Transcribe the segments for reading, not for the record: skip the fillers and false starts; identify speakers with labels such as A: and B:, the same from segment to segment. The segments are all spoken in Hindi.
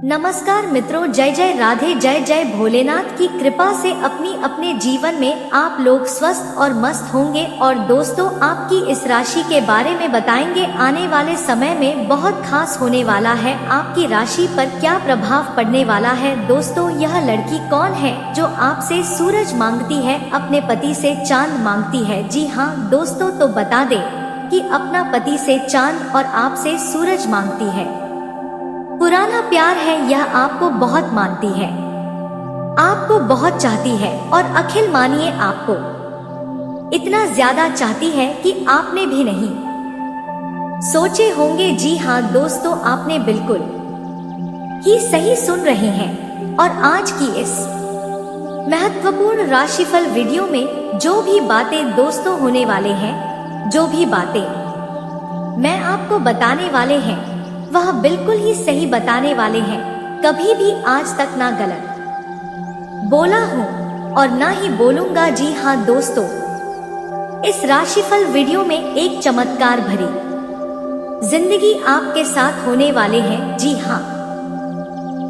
A: नमस्कार मित्रों, जय जय राधे, जय जय भोलेनाथ की कृपा से अपने जीवन में आप लोग स्वस्थ और मस्त होंगे। और दोस्तों, आपकी इस राशि के बारे में बताएंगे। आने वाले समय में बहुत खास होने वाला है। आपकी राशि पर क्या प्रभाव पड़ने वाला है। दोस्तों, यह लड़की कौन है जो आपसे सूरज मांगती है, अपने पति से चांद मांगती है। जी हाँ दोस्तों, तो बता दें कि अपना पति से चांद और आपसे सूरज मांगती है। पुराना प्यार है, यह आपको बहुत मानती है, आपको बहुत चाहती है और अखिल मानिए आपको इतना ज्यादा चाहती है कि आपने भी नहीं सोचे होंगे। जी हाँ दोस्तों, आपने बिल्कुल ही सही सुन रहे हैं। और आज की इस महत्वपूर्ण राशिफल वीडियो में जो भी बातें दोस्तों होने वाले हैं, जो भी बातें मैं आपको बताने वाले हैं, वह बिल्कुल ही सही बताने वाले हैं। कभी भी आज तक ना गलत बोला हूँ और ना ही बोलूंगा। जी हाँ दोस्तों, इस राशिफल वीडियो में एक चमत्कार भरी जिंदगी आपके साथ होने वाले हैं। जी हाँ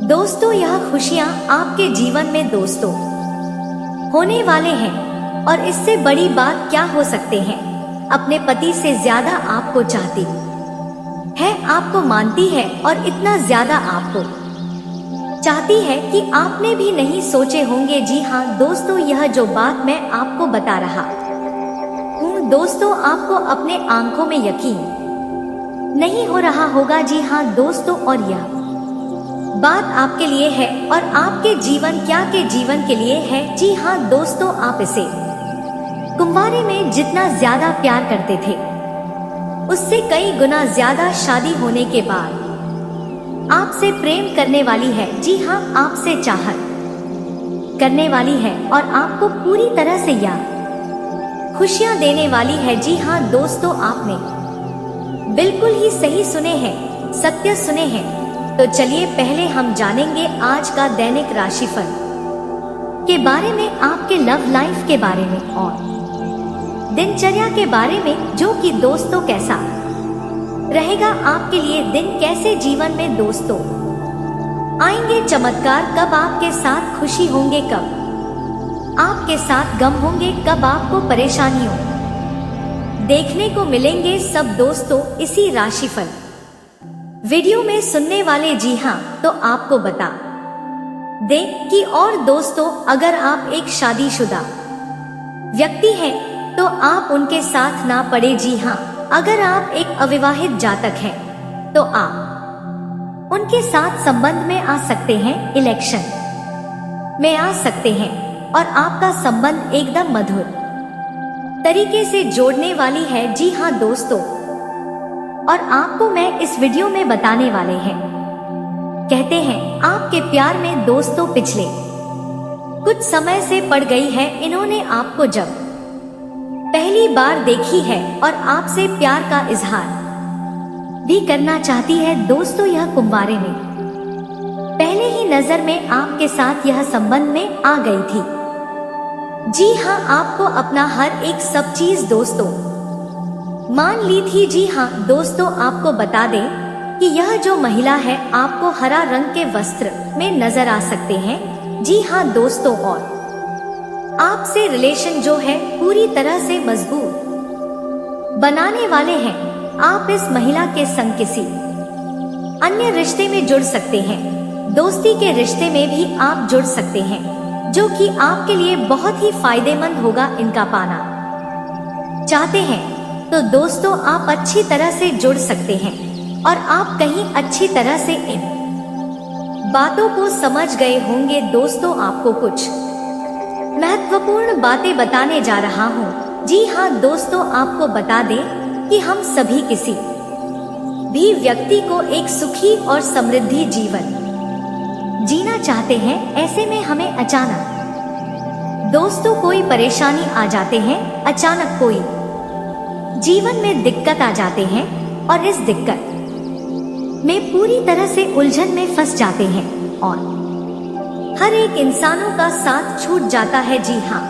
A: दोस्तों, यह खुशियाँ आपके जीवन में दोस्तों होने वाले हैं। और इससे बड़ी बात क्या हो सकते हैं। अपने पति से ज्यादा आपको चाहती है, आपको मानती है और इतना ज्यादा आपको चाहती है कि आपने भी नहीं सोचे होंगे। जी हाँ दोस्तों, यह जो बात मैं आपको बता रहा हूँ दोस्तों, आपको अपने आंखों में यकीन नहीं हो रहा होगा। जी हाँ दोस्तों, और यह बात आपके लिए है और आपके जीवन के जीवन के लिए है। जी हाँ दोस्तों, आप इसे कुंवारे में जितना ज्यादा प्यार करते थे, उससे कई गुना ज्यादा शादी होने के बाद आपसे प्रेम करने वाली है। जी हाँ, आपसे चाहत करने वाली है और आपको पूरी तरह से यह खुशियां देने वाली है। जी हाँ दोस्तों, आपने बिल्कुल ही सही सुने हैं, सत्य सुने हैं। तो चलिए पहले हम जानेंगे आज का दैनिक राशिफल के बारे में, आपके लव लाइफ के बारे में और दिनचर्या के बारे में, जो कि दोस्तों कैसा रहेगा आपके लिए दिन, कैसे जीवन में दोस्तों आएंगे चमत्कार, कब आपके साथ खुशी होंगे, कब आपके साथ गम होंगे, कब आपको परेशानियों देखने को मिलेंगे, सब दोस्तों इसी राशिफल वीडियो में सुनने वाले। जी हाँ, तो आपको बता दें कि और दोस्तों, अगर आप एक शादीशुदा व्यक्ति हैं तो आप उनके साथ ना पड़े। जी हाँ, अगर आप एक अविवाहित जातक हैं तो आप उनके साथ संबंध में आ सकते हैं, इलेक्शन में आ सकते हैं और आपका संबंध एकदम मधुर तरीके से जोड़ने वाली है। जी हाँ दोस्तों, और आपको मैं इस वीडियो में बताने वाले हैं। कहते हैं आपके प्यार में दोस्तों पिछले कुछ समय से पड़ गई है। इन्होंने आपको जब पहली बार देखी है और आपसे प्यार का इजहार भी करना चाहती है। दोस्तों, यह कुंवारे में पहले ही नजर में आपके साथ यह संबंध में आ गई थी। जी हाँ, आपको अपना हर एक सब चीज दोस्तों मान ली थी। जी हाँ दोस्तों, आपको बता दें कि यह जो महिला है आपको हरा रंग के वस्त्र में नजर आ सकते हैं। जी हाँ दोस्तों, और आपसे रिलेशन जो है पूरी तरह से मजबूत बनाने वाले हैं। आप इस महिला के संग किसी अन्य रिश्ते में जुड़ सकते हैं, दोस्ती के रिश्ते में भी आप जुड़ सकते हैं, जो कि आपके लिए बहुत ही फायदेमंद होगा। इनका पाना चाहते हैं तो दोस्तों आप अच्छी तरह से जुड़ सकते हैं और आप कहीं अच्छी तरह से इन बातों को समझ गए होंगे। दोस्तों, आपको कुछ महत्वपूर्ण बातें बताने जा रहा हूँ। जी हाँ दोस्तों, आपको बता दें कि हम सभी किसी भी व्यक्ति को एक सुखी और समृद्धि जीवन जीना चाहते हैं। ऐसे में हमें अचानक दोस्तों कोई परेशानी आ जाते हैं, अचानक कोई जीवन में दिक्कत आ जाते हैं और इस दिक्कत में पूरी तरह से उलझन में फंस जाते हैं और हर एक इंसानों का साथ छूट जाता है। जी हाँ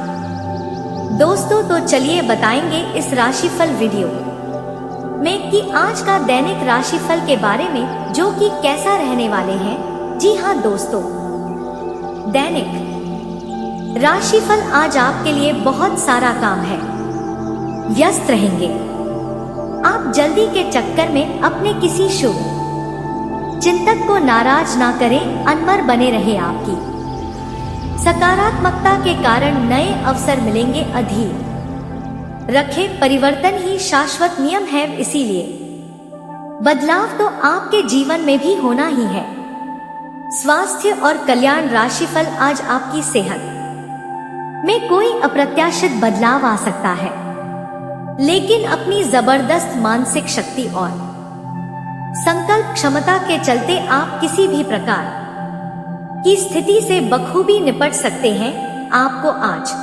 A: दोस्तों, तो चलिए बताएंगे इस राशिफल वीडियो में कि आज का दैनिक राशिफल के बारे में, जो कि कैसा रहने वाले हैं। जी हाँ दोस्तों, दैनिक राशिफल आज आपके लिए बहुत सारा काम है। व्यस्त रहेंगे। आप जल्दी के चक्कर में अपने किसी शुभ चिंतक को नाराज ना करें, अनवर बने रहे आपकी सकारात्मकता के कारण नए अवसर मिलेंगे। अधीर रखे, परिवर्तन ही शाश्वत नियम है, इसीलिए बदलाव तो आपके जीवन में भी होना ही है। स्वास्थ्य और कल्याण राशिफल आज आपकी सेहत में कोई अप्रत्याशित बदलाव आ सकता है, लेकिन अपनी जबरदस्त मानसिक शक्ति और संकल्प क्षमता के चलते आप किसी भी प्रकार की स्थिति से बखूबी निपट सकते हैं। आपको आज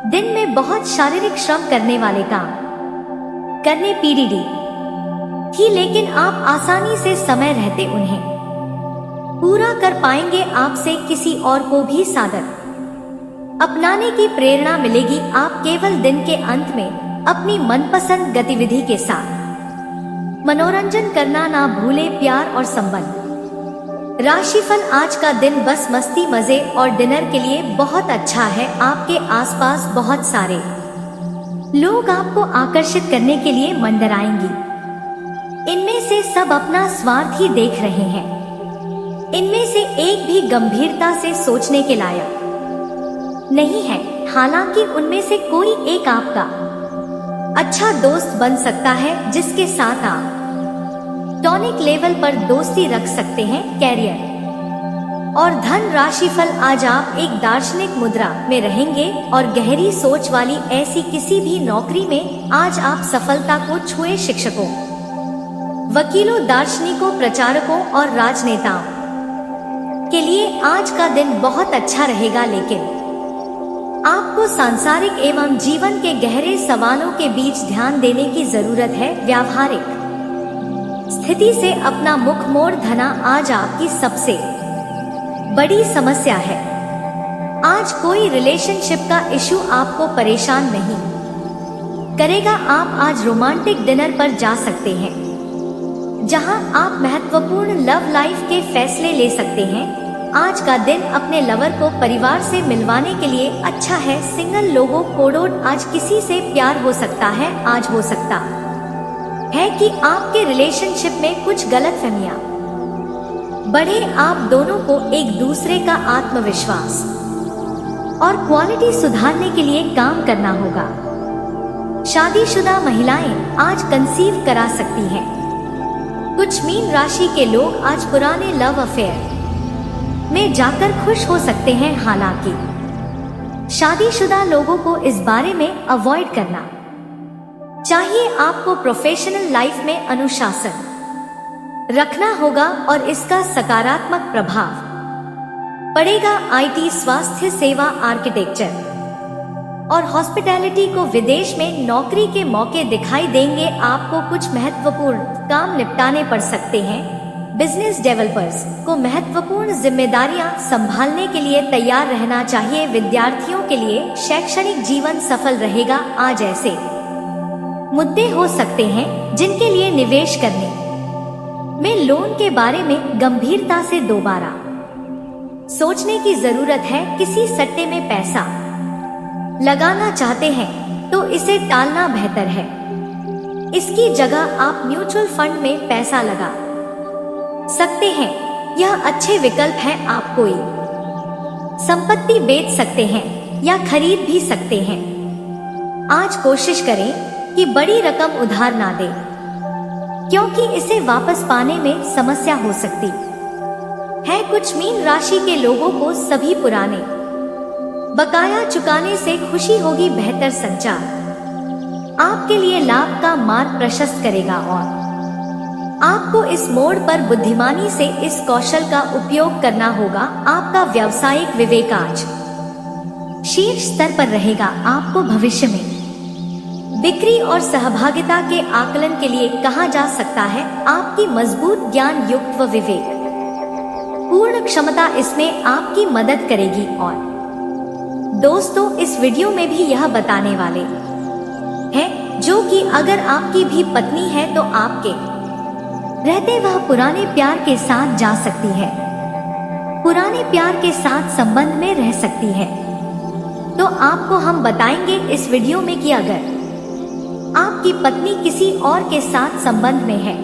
A: दिन में बहुत शारीरिक श्रम करने वाले काम करने पीड़ित थी, लेकिन आप आसानी से समय रहते उन्हें पूरा कर पाएंगे। आपसे किसी और को भी सादर अपनाने की प्रेरणा मिलेगी। आप केवल दिन के अंत में अपनी मनपसंद गतिविधि के साथ मनोरंजन करना ना भूले। प्यार और संबंध राशिफल आज का दिन बस मस्ती, मजे और डिनर के लिए बहुत अच्छा है। आपके आसपास बहुत सारे लोग आपको आकर्षित करने के लिए मंडराएंगी। इनमें से सब अपना स्वार्थ ही देख रहे हैं। इनमें से एक भी गंभीरता से सोचने के लायक नहीं है। हालांकि उनमें से कोई एक आपका अच्छा दोस्त बन सकता है, जिसके साथ आप टॉनिक लेवल पर दोस्ती रख सकते हैं। कैरियर और धन राशिफल आज आप एक दार्शनिक मुद्रा में रहेंगे और गहरी सोच वाली ऐसी किसी भी नौकरी में आज आप सफलता को छुए। शिक्षकों, वकीलों, दार्शनिकों, प्रचारकों और राजनेताओं के लिए आज का दिन बहुत अच्छा रहेगा, लेकिन आपको सांसारिक एवं जीवन के गहरे सवालों के बीच ध्यान देने की जरूरत है। व्यावहारिक स्थिति से अपना मुख मोड़ धना आज आपकी सबसे बड़ी समस्या है। आज कोई रिलेशनशिप का इशू आपको परेशान नहीं करेगा। आप आज रोमांटिक डिनर पर जा सकते हैं, जहां आप महत्वपूर्ण लव लाइफ के फैसले ले सकते हैं। आज का दिन अपने लवर को परिवार से मिलवाने के लिए अच्छा है। सिंगल लोगों को आज किसी से प्यार हो सकता है। आज हो सकता है कि आपके रिलेशनशिप में कुछ गलतफहमियां बढ़े। आप दोनों को एक दूसरे का आत्मविश्वास और क्वालिटी सुधारने के लिए काम करना होगा। शादीशुदा महिलाएं आज कंसीव करा सकती हैं। कुछ मीन राशि के लोग आज पुराने लव अफेयर में जाकर खुश हो सकते हैं। हालांकि शादीशुदा लोगों को इस बारे में अवॉइड करना चाहिए। आपको प्रोफेशनल लाइफ में अनुशासन रखना होगा और इसका सकारात्मक प्रभाव पड़ेगा। आईटी, स्वास्थ्य सेवा, आर्किटेक्चर और हॉस्पिटैलिटी को विदेश में नौकरी के मौके दिखाई देंगे। आपको कुछ महत्वपूर्ण काम निपटाने पड़ सकते हैं। बिजनेस डेवलपर्स को महत्वपूर्ण जिम्मेदारियां संभालने के लिए तैयार रहना चाहिए। विद्यार्थियों के लिए शैक्षणिक जीवन सफल रहेगा। आज ऐसे मुद्दे हो सकते हैं जिनके लिए निवेश करने में लोन के बारे में गंभीरता से दोबारा सोचने की जरूरत है। किसी सट्टे में पैसा लगाना चाहते हैं तो इसे टालना बेहतर है। इसकी जगह आप म्यूचुअल फंड में पैसा लगा सकते हैं। यह अच्छे विकल्प है। आप कोई संपत्ति बेच सकते हैं या खरीद भी सकते हैं। आज कोशिश करें कि बड़ी रकम उधार ना दें, क्योंकि इसे वापस पाने में समस्या हो सकती है। कुछ मीन राशि के लोगों को सभी पुराने बकाया चुकाने से खुशी होगी। बेहतर संचार आपके लिए लाभ का मार्ग प्रशस्त करेगा और आपको इस मोड़ पर बुद्धिमानी से इस कौशल का उपयोग करना होगा। आपका व्यावसायिक विवेक आज शीर्ष स्तर पर रहेगा। आपको भविष्य में बिक्री और सहभागिता के आकलन के लिए कहा जा सकता है। आपकी मजबूत ज्ञान युक्त व विवेक पूर्ण क्षमता इसमें आपकी मदद करेगी। और दोस्तों, इस वीडियो में भी यह बताने वाले हैं जो कि अगर आपकी भी पत्नी है तो आपके रहते वह पुराने प्यार के साथ जा सकती है। पुराने प्यार के साथ संबंध में रह सकती है। तो आपको हम बताएंगे इस वीडियो में कि अगर आपकी पत्नी किसी और के साथ संबंध में है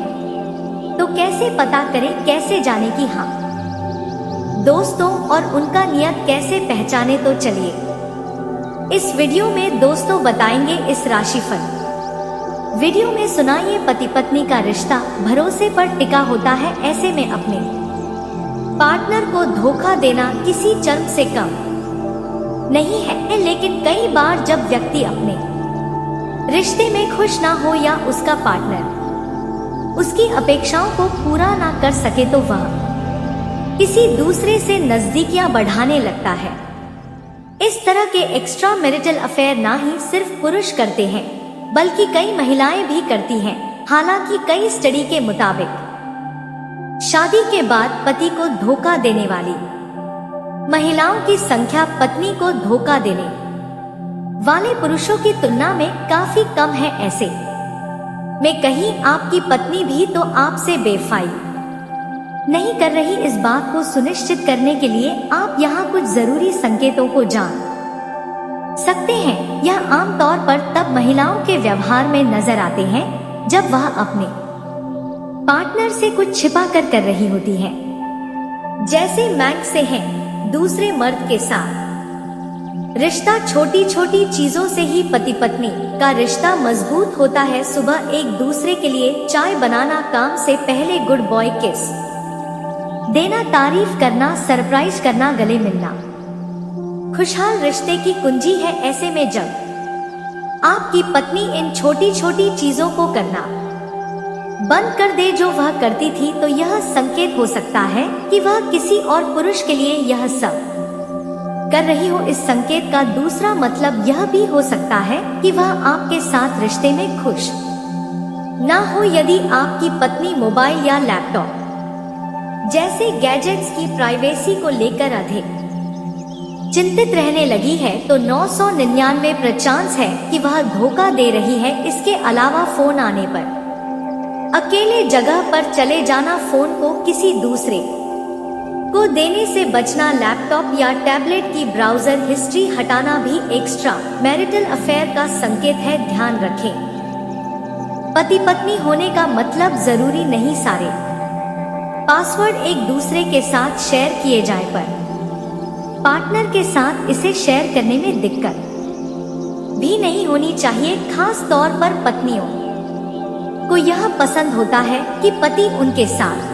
A: तो कैसे पता करें, कैसे जाने कि हाँ दोस्तों, और उनका नियत कैसे पहचाने। तो चलिए इस वीडियो में दोस्तों बताएंगे इस राशिफल। वीडियो में सुना ये पति पत्नी का रिश्ता भरोसे पर टिका होता है। ऐसे में अपने पार्टनर को धोखा देना किसी चर्म से कम नहीं है, लेकिन कई बार जब व्यक्ति अपने रिश्ते में खुश ना हो या उसका पार्टनर उसकी अपेक्षाओं को पूरा ना कर सके तो वह किसी दूसरे से नजदीकियां बढ़ाने लगता है। इस तरह के एक्स्ट्रा मैरिटल अफेयर ना ही सिर्फ पुरुष करते हैं बल्कि कई महिलाएं भी करती हैं। हालांकि कई स्टडी के मुताबिक शादी के बाद पति को धोखा देने वाली महिलाओं की संख्या पत्नी को धोखा देने वाले पुरुषों की तुलना में काफी कम है। ऐसे में कहीं आपकी पत्नी भी तो आपसे बेवफाई नहीं कर रही, इस बात को सुनिश्चित करने के लिए आप यहाँ कुछ जरूरी संकेतों को जान सकते हैं। यह आमतौर पर तब महिलाओं के व्यवहार में नजर आते हैं जब वह अपने पार्टनर से कुछ छिपा कर रही होती है, जैसे मैंग से हैं दूसरे मर्द के साथ रिश्ता। छोटी छोटी चीजों से ही पति पत्नी का रिश्ता मजबूत होता है। सुबह एक दूसरे के लिए चाय बनाना, काम से पहले गुड बॉय किस देना, तारीफ करना, सरप्राइज करना, गले मिलना खुशहाल रिश्ते की कुंजी है। ऐसे में जब आपकी पत्नी इन छोटी छोटी चीजों को करना बंद कर दे जो वह करती थी, तो यह संकेत हो सकता है कि वह किसी और पुरुष के लिए यह सब कर रही हो। इस संकेत का दूसरा मतलब यह भी हो सकता है कि वह आपके साथ रिश्ते में खुश ना हो। यदि आपकी पत्नी मोबाइल या लैपटॉप जैसे गैजेट्स की प्राइवेसी को लेकर अधिक चिंतित रहने लगी है तो 999% चांस है कि वह धोखा दे रही है। इसके अलावा फोन आने पर अकेले जगह पर चले जाना, फोन को किसी दूसरे को देने से बचना, लैपटॉप या टैबलेट की ब्राउजर हिस्ट्री हटाना भी एक्स्ट्रा मैरिटल अफेयर का संकेत है। ध्यान रखें, पति पत्नी होने का मतलब जरूरी नहीं सारे पासवर्ड एक दूसरे के साथ शेयर किए जाए पर पार्टनर के साथ इसे शेयर करने में दिक्कत भी नहीं होनी चाहिए। खास तौर पर पत्नियों को यह पसंद होता है कि पति उनके साथ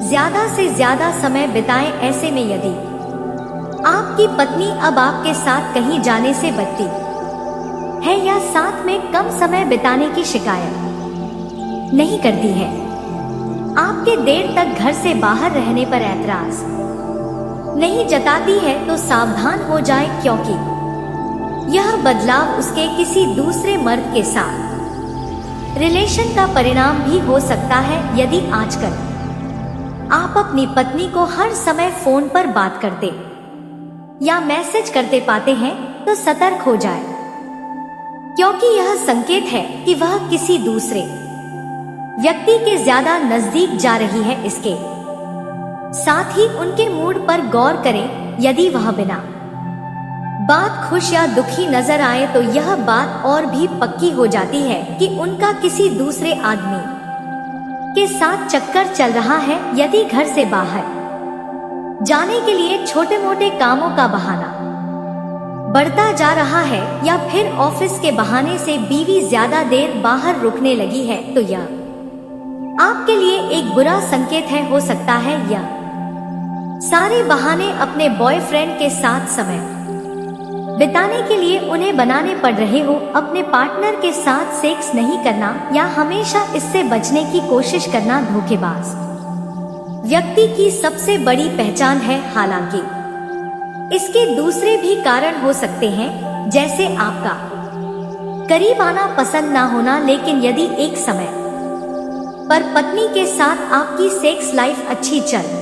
A: ज्यादा से ज्यादा समय बिताएं। ऐसे में यदि आपकी पत्नी अब आपके साथ कहीं जाने से बचती है या साथ में कम समय बिताने की शिकायत नहीं करती है, आपके देर तक घर से बाहर रहने पर ऐतराज नहीं जताती है, तो सावधान हो जाए, क्योंकि यह बदलाव उसके किसी दूसरे मर्द के साथ रिलेशन का परिणाम भी हो सकता है। यदि आजकल आप अपनी पत्नी को हर समय फोन पर बात करते या मैसेज करते पाते हैं तो सतर्क हो जाए, क्योंकि यह संकेत है कि वह किसी दूसरे व्यक्ति के ज्यादा नजदीक जा रही है। इसके साथ ही उनके मूड पर गौर करें। यदि वह बिना बात खुश या दुखी नजर आए तो यह बात और भी पक्की हो जाती है कि उनका किसी दूसरे आदमी के साथ चक्कर चल रहा है। यदि घर से बाहर जाने के लिए छोटे मोटे कामों का बहाना बढ़ता जा रहा है या फिर ऑफिस के बहाने से बीवी ज्यादा देर बाहर रुकने लगी है तो यह आपके लिए एक बुरा संकेत है। हो सकता है यह सारे बहाने अपने बॉयफ्रेंड के साथ समय बिताने के लिए उन्हें बनाने पड़ रहे हो। अपने पार्टनर के साथ सेक्स नहीं करना या हमेशा इससे बचने की कोशिश करना धोखेबाज व्यक्ति की सबसे बड़ी पहचान है। हालांकि इसके दूसरे भी कारण हो सकते हैं, जैसे आपका करीब आना पसंद ना होना। लेकिन यदि एक समय पर पत्नी के साथ आपकी सेक्स लाइफ अच्छी चल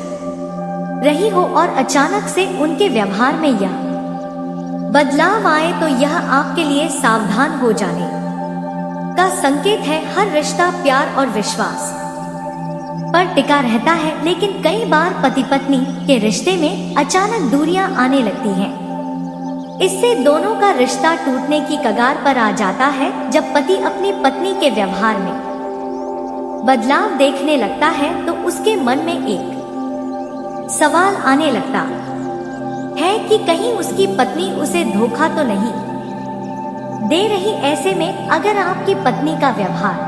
A: रही हो और अचानक से उनके व्यवहार में यह बदलाव आए तो यह आपके लिए सावधान हो जाने का संकेत है। हर रिश्ता प्यार और विश्वास पर टिका रहता है, लेकिन कई बार पति पत्नी के रिश्ते में अचानक दूरियां आने लगती हैं। इससे दोनों का रिश्ता टूटने की कगार पर आ जाता है। जब पति अपनी पत्नी के व्यवहार में बदलाव देखने लगता है तो उसके मन में एक सवाल आने लगता है कि कहीं उसकी पत्नी उसे धोखा तो नहीं दे रही। ऐसे में अगर आपकी पत्नी का व्यवहार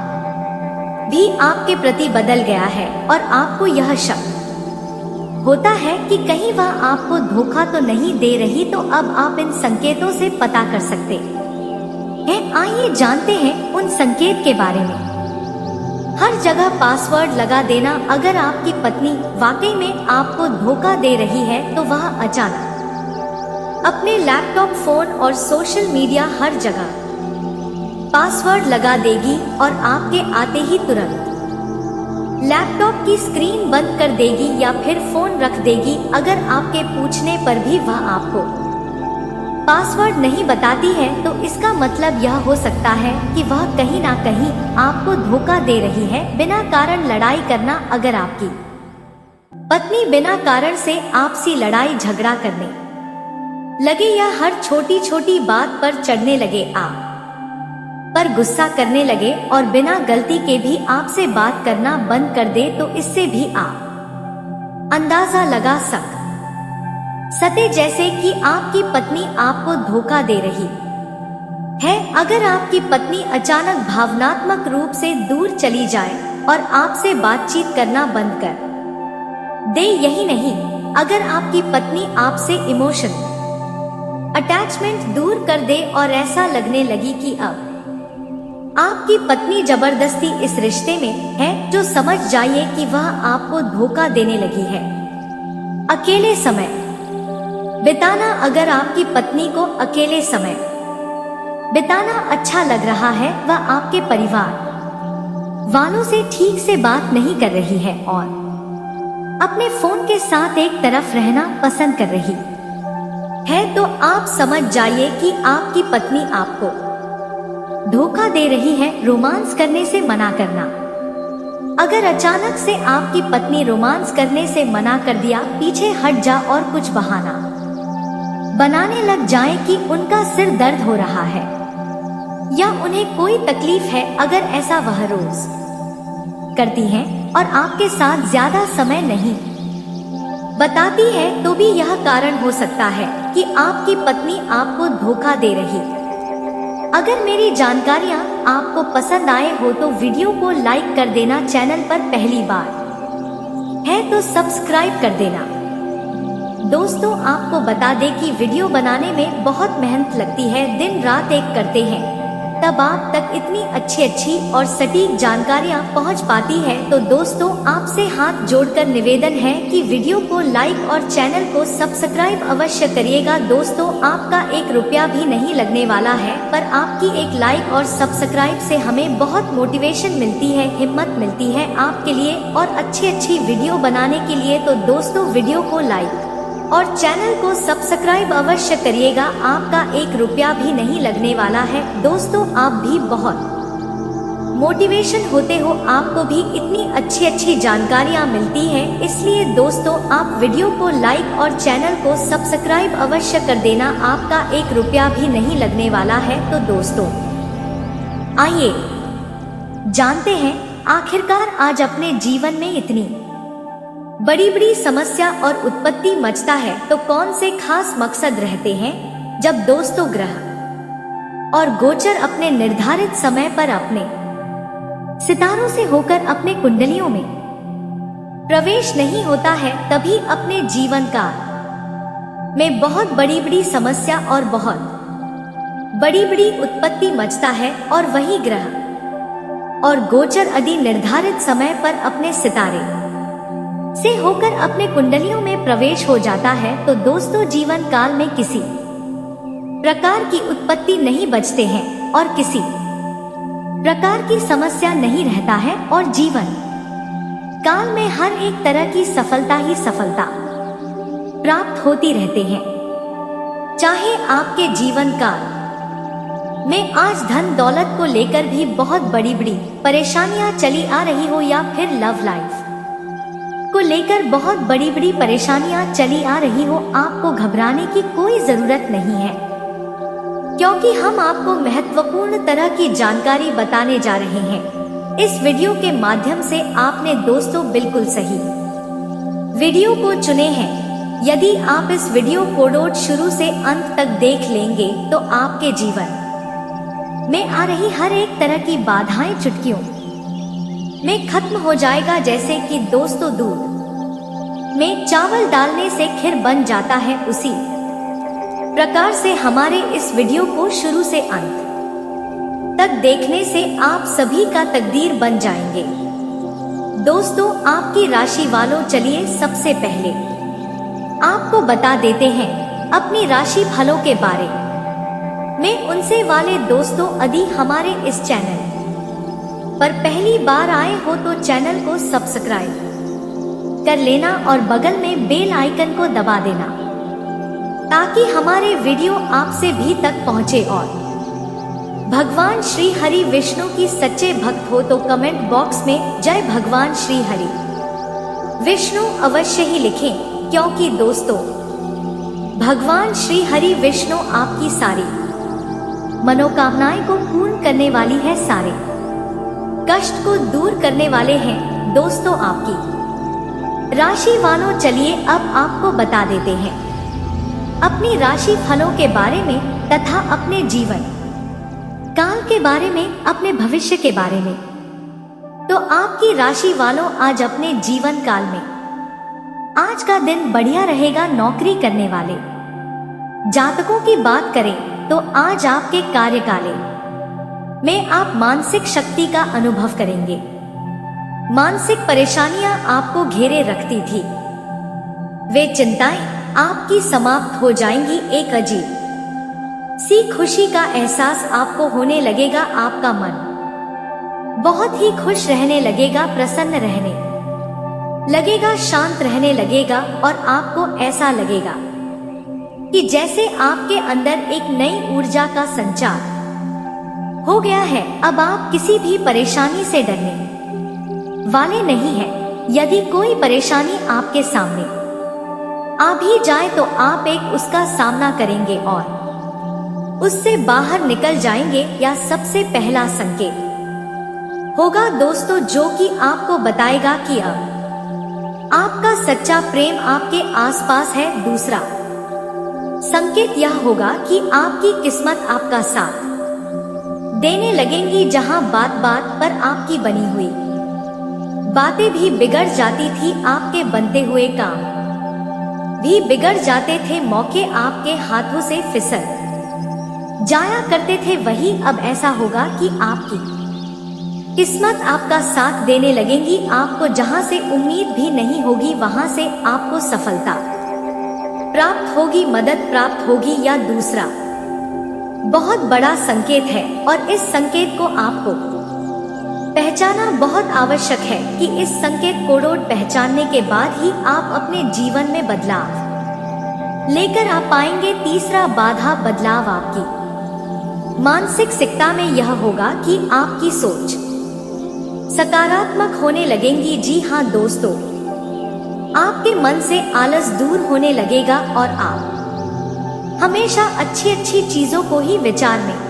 A: भी आपके प्रति बदल गया है और आपको यह शक होता है कि कहीं वह आपको धोखा तो नहीं दे रही, तो अब आप इन संकेतों से पता कर सकते हैं। आइए जानते हैं उन संकेत के बारे में। हर जगह पासवर्ड लगा देना। अगर आपकी पत्नी वाकई में आपको धोखा दे रही है तो वह अचानक अपने लैपटॉप, फोन और सोशल मीडिया हर जगह पासवर्ड लगा देगी और आपके आते ही तुरंत लैपटॉप की स्क्रीन बंद कर देगी या फिर फोन रख देगी। अगर आपके पूछने पर भी वह आपको पासवर्ड नहीं बताती है तो इसका मतलब यह हो सकता है कि वह कहीं ना कहीं आपको धोखा दे रही है। बिना कारण लड़ाई करना। अगर आपकी पत्नी बिना कारण से आपसी लड़ाई झगड़ा करने लगे या हर छोटी छोटी बात पर चढ़ने लगे, आप पर गुस्सा करने लगे और बिना गलती के भी आपसे बात करना बंद कर दे, तो इससे भी आप अंदाजा लगा सकते जैसे कि आपकी पत्नी आपको धोखा दे रही है। अगर आपकी पत्नी अचानक भावनात्मक रूप से दूर चली जाए और आपसे बातचीत करना बंद कर दे, यही नहीं, अगर आपकी पत्नी आपसे इमोशन अटैचमेंट दूर कर दे और ऐसा लगने लगी कि अब आपकी पत्नी जबरदस्ती इस रिश्ते में है, जो समझ जाइए कि वह आपको धोखा देने लगी है। अकेले समय बिताना। अगर आपकी पत्नी को अकेले समय बिताना अच्छा लग रहा है, वह आपके परिवार वालों से ठीक से बात नहीं कर रही है और अपने फोन के साथ एक तरफ रहना पसंद कर रही है, तो आप समझ जाइए कि आपकी पत्नी आपको धोखा दे रही है। रोमांस करने से मना करना। अगर अचानक से आपकी पत्नी रोमांस करने से मना कर दिया, पीछे हट जा और कुछ बहाना बनाने लग जाए कि उनका सिर दर्द हो रहा है या उन्हें कोई तकलीफ है, अगर ऐसा वह रोज करती हैं और आपके साथ ज्यादा समय नहीं बताती है, तो भी यह कारण हो सकता है कि आपकी पत्नी आपको धोखा दे रही है। अगर मेरी जानकारियाँ आपको पसंद आए हो तो वीडियो को लाइक कर देना। चैनल पर पहली बार है तो सब्सक्राइब कर देना। दोस्तों, आपको बता दें कि वीडियो बनाने में बहुत मेहनत लगती है, दिन रात एक करते हैं, तब आप तक इतनी अच्छी और सटीक जानकारियाँ पहुँच पाती है। तो दोस्तों, आपसे हाथ जोड़कर निवेदन है कि वीडियो को लाइक और चैनल को सब्सक्राइब अवश्य करिएगा। दोस्तों, आपका 1 रुपया भी नहीं लगने वाला है, पर आपकी एक लाइक और सब्सक्राइब से हमें बहुत मोटिवेशन मिलती है, हिम्मत मिलती है आपके लिए और अच्छी वीडियो बनाने के लिए। तो दोस्तों, वीडियो को लाइक और चैनल को सब्सक्राइब अवश्य करिएगा। आपका 1 रुपया भी नहीं लगने वाला है। दोस्तों, आप भी बहुत मोटिवेशन होते हो, आपको भी इतनी अच्छी जानकारियाँ मिलती हैं, इसलिए दोस्तों आप वीडियो को लाइक और चैनल को सब्सक्राइब अवश्य कर देना। आपका 1 रुपया भी नहीं लगने वाला है। तो दोस्तों, आइए जानते हैं आखिरकार आज अपने जीवन में इतनी बड़ी समस्या और उत्पत्ति मचता है तो कौन से खास मकसद रहते हैं। जब दोस्तों ग्रह और गोचर अपने निर्धारित समय पर अपने सितारों से होकर अपने कुंडलियों में प्रवेश नहीं होता है, तभी अपने जीवन काल में बहुत बड़ी समस्या और बहुत बड़ी उत्पत्ति मचता है। और वही ग्रह और गोचर यदि निर्धारित समय पर अपने सितारे से होकर अपने कुंडलियों में प्रवेश हो जाता है तो दोस्तों जीवन काल में किसी प्रकार की उत्पत्ति नहीं बचते हैं और किसी प्रकार की समस्या नहीं रहता है और जीवन काल में हर एक तरह की सफलता ही सफलता प्राप्त होती रहते हैं। चाहे आपके जीवन काल में आज धन दौलत को लेकर भी बहुत बड़ी परेशानियां चली आ रही हो या फिर लव लाइफ को लेकर बहुत बड़ी बड़ी परेशानियां चली आ रही हो, आपको घबराने की कोई जरूरत नहीं है, क्योंकि हम आपको महत्वपूर्ण तरह की जानकारी बताने जा रहे हैं। इस वीडियो के माध्यम से आपने दोस्तों बिल्कुल सही वीडियो को चुने हैं। यदि आप इस वीडियो को शुरू से अंत तक देख लेंगे तो आपके जीवन में आ रही हर एक तरह की बाधाएं चुटकियों में खत्म हो जाएगा। जैसे कि दोस्तों दूध में चावल डालने से खीर बन जाता है, उसी प्रकार से हमारे इस वीडियो को शुरू से अंत तक देखने से आप सभी का तकदीर बन जाएंगे। दोस्तों आपकी राशि वालों, चलिए सबसे पहले आपको बता देते हैं अपनी राशि फलों के बारे में। उनसे वाले दोस्तों यदि हमारे इस चैनल पर पहली बार आए हो तो चैनल को सब्सक्राइब कर लेना और बगल में बेल आइकन को दबा देना, ताकि हमारे वीडियो आपसे भी तक पहुंचे। और भगवान श्री हरि विष्णु की सच्चे भक्त हो तो कमेंट बॉक्स में जय भगवान श्री हरि विष्णु अवश्य ही लिखें, क्योंकि दोस्तों भगवान श्री हरि विष्णु आपकी सारी मनोकामनाएं को पूर्ण करने वाली है, सारे कष्ट को दूर करने वाले हैं। दोस्तों आपकी राशि वालों, चलिए अब आपको बता देते हैं अपनी राशि फलों के बारे में तथा अपने जीवन काल के बारे में, अपने भविष्य के बारे में। तो आपकी राशि वालों, आज अपने जीवन काल में आज का दिन बढ़िया रहेगा। नौकरी करने वाले जातकों की बात करें तो आज आपके कार्यकाल में आप मानसिक शक्ति का अनुभव करेंगे। मानसिक परेशानियां आपको घेरे रखती थी, वे चिंताएं आपकी समाप्त हो जाएंगी। एक अजीब सी खुशी का एहसास आपको होने लगेगा। आपका मन बहुत ही खुश रहने लगेगा, प्रसन्न रहने लगेगा, शांत रहने लगेगा और आपको ऐसा लगेगा कि जैसे आपके अंदर एक नई ऊर्जा का संचार हो गया है। अब आप किसी भी परेशानी से डरने वाले नहीं हैं। यदि कोई परेशानी आपके सामने आ भी जाए तो आप एक उसका सामना करेंगे और उससे बाहर निकल जाएंगे। या सबसे पहला संकेत होगा दोस्तों, जो कि आपको बताएगा कि अब आपका सच्चा प्रेम आपके आसपास है। दूसरा संकेत यह होगा कि आपकी किस्मत आपका साथ देने लगेंगी। जहां बात बात पर आपकी बनी हुई बातें भी बिगड़ जाती थी, आपके बनते हुए काम भी बिगड़ जाते थे, मौके आपके हाथों से फिसल जाया करते थे, वही अब ऐसा होगा कि आपकी किस्मत आपका साथ देने लगेंगी। आपको जहां से उम्मीद भी नहीं होगी वहां से आपको सफलता प्राप्त होगी, मदद प्राप्त होगी। या दूसरा बहुत बड़ा संकेत है और इस संकेत को आपको पहचाना बहुत आवश्यक है कि इस संकेत को पहचानने के बाद ही आप अपने जीवन में बदलाव लेकर आ पाएंगे। तीसरा बाधा बदलाव आपकी मानसिक स्थिति में यह होगा कि आपकी सोच सकारात्मक होने लगेंगी। जी हाँ दोस्तों, आपके मन से आलस दूर होने लगेगा और आप हमेशा अच्छी अच्छी चीजों को ही विचार में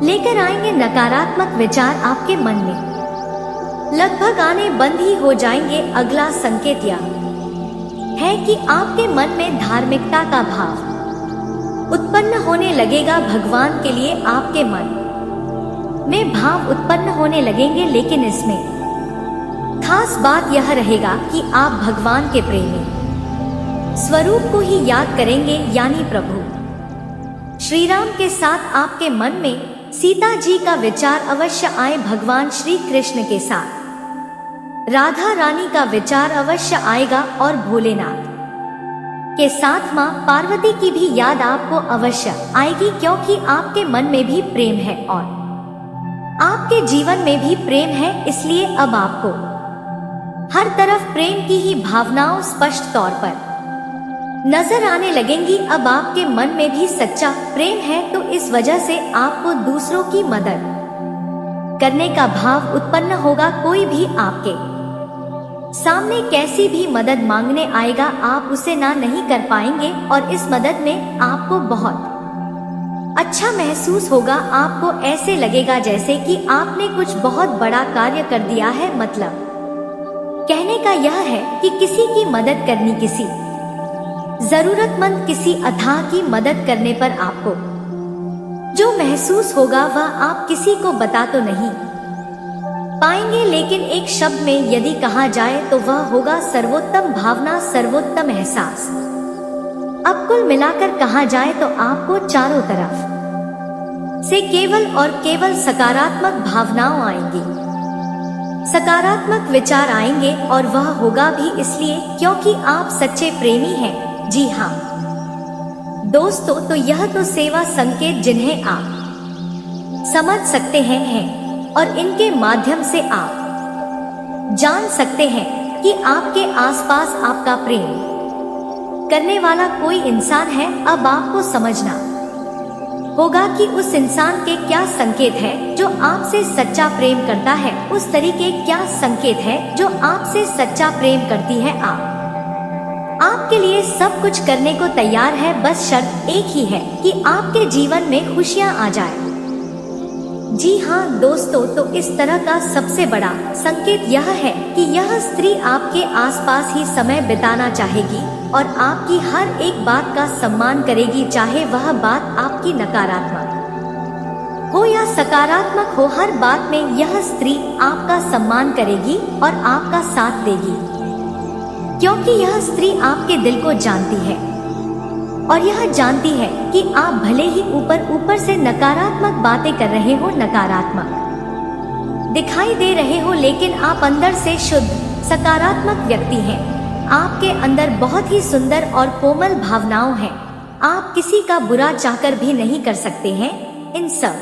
A: लेकर आएंगे। नकारात्मक विचार आपके मन में लगभग आने बंद ही हो जाएंगे। अगला संकेत यह है कि आपके मन में धार्मिकता का भाव उत्पन्न होने लगेगा। भगवान के लिए आपके मन में भाव उत्पन्न होने लगेंगे, लेकिन इसमें खास बात यह रहेगा कि आप भगवान के प्रेमी स्वरूप को ही याद करेंगे, यानी प्रभु श्री राम के साथ आपके मन में सीता जी का विचार अवश्य आए। भगवान श्री कृष्ण के साथ राधा रानी का विचार अवश्य आएगा और भोलेनाथ के साथ मां पार्वती की भी याद आपको अवश्य आएगी, क्योंकि आपके मन में भी प्रेम है और आपके जीवन में भी प्रेम है। इसलिए अब आपको हर तरफ प्रेम की ही भावनाओं स्पष्ट तौर पर नजर आने लगेंगी। अब आपके मन में भी सच्चा प्रेम है, तो इस वजह से आपको दूसरों की मदद करने का भाव उत्पन्न होगा। कोई भी आपके सामने कैसी भी मदद मांगने आएगा आप उसे ना नहीं कर पाएंगे और इस मदद में आपको बहुत अच्छा महसूस होगा। आपको ऐसे लगेगा जैसे कि आपने कुछ बहुत बड़ा कार्य कर दिया है। मतलब कहने का यह है कि किसी की मदद करनी, किसी जरूरतमंद, किसी अथाह की मदद करने पर आपको जो महसूस होगा वह आप किसी को बता तो नहीं पाएंगे, लेकिन एक शब्द में यदि कहा जाए तो वह होगा सर्वोत्तम भावना, सर्वोत्तम एहसास। अब कुल मिलाकर कहा जाए तो आपको चारों तरफ से केवल और केवल सकारात्मक भावनाएं आएंगी, सकारात्मक विचार आएंगे और वह होगा भी इसलिए क्योंकि आप सच्चे प्रेमी हैं। जी हाँ दोस्तों, तो यह तो सेवा संकेत जिन्हें आप समझ सकते हैं और इनके माध्यम से आप जान सकते हैं कि आपके आसपास आपका प्रेम करने वाला कोई इंसान है। अब आपको समझना होगा कि उस इंसान के क्या संकेत है जो आपसे सच्चा प्रेम करता है, उस तरीके क्या संकेत है जो आपसे सच्चा प्रेम करती है। आपके लिए सब कुछ करने को तैयार है, बस शर्त एक ही है कि आपके जीवन में खुशियां आ जाए। जी हाँ दोस्तों, तो इस तरह का सबसे बड़ा संकेत यह है कि यह स्त्री आपके आसपास ही समय बिताना चाहेगी और आपकी हर एक बात का सम्मान करेगी, चाहे वह बात आपकी नकारात्मक हो या सकारात्मक हो। हर बात में यह स्त्री आपका सम्मान करेगी और आपका साथ देगी, क्योंकि यह स्त्री आपके दिल को जानती है और यह जानती है कि आप भले ही ऊपर से नकारात्मक बातें कर रहे हो, नकारात्मक दिखाई दे रहे हो, लेकिन आप अंदर से शुद्ध सकारात्मक व्यक्ति हैं। आपके अंदर बहुत ही सुंदर और कोमल भावनाएं हैं। आप किसी का बुरा चाहकर भी नहीं कर सकते हैं। इन सब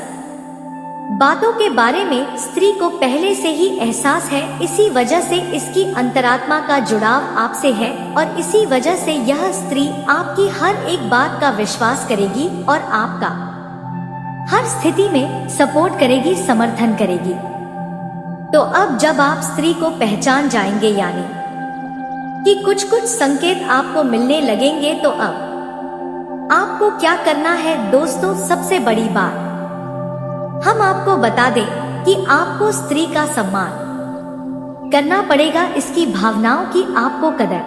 A: बातों के बारे में स्त्री को पहले से ही एहसास है, इसी वजह से इसकी अंतरात्मा का जुड़ाव आपसे है और इसी वजह से यह स्त्री आपकी हर एक बात का विश्वास करेगी और आपका हर स्थिति में सपोर्ट करेगी, समर्थन करेगी। तो अब जब आप स्त्री को पहचान जाएंगे, यानी कि कुछ संकेत आपको मिलने लगेंगे, तो अब आपको क्या करना है दोस्तों? सबसे बड़ी बात हम आपको बता दें कि आपको स्त्री का सम्मान करना पड़ेगा, इसकी भावनाओं की आपको कदर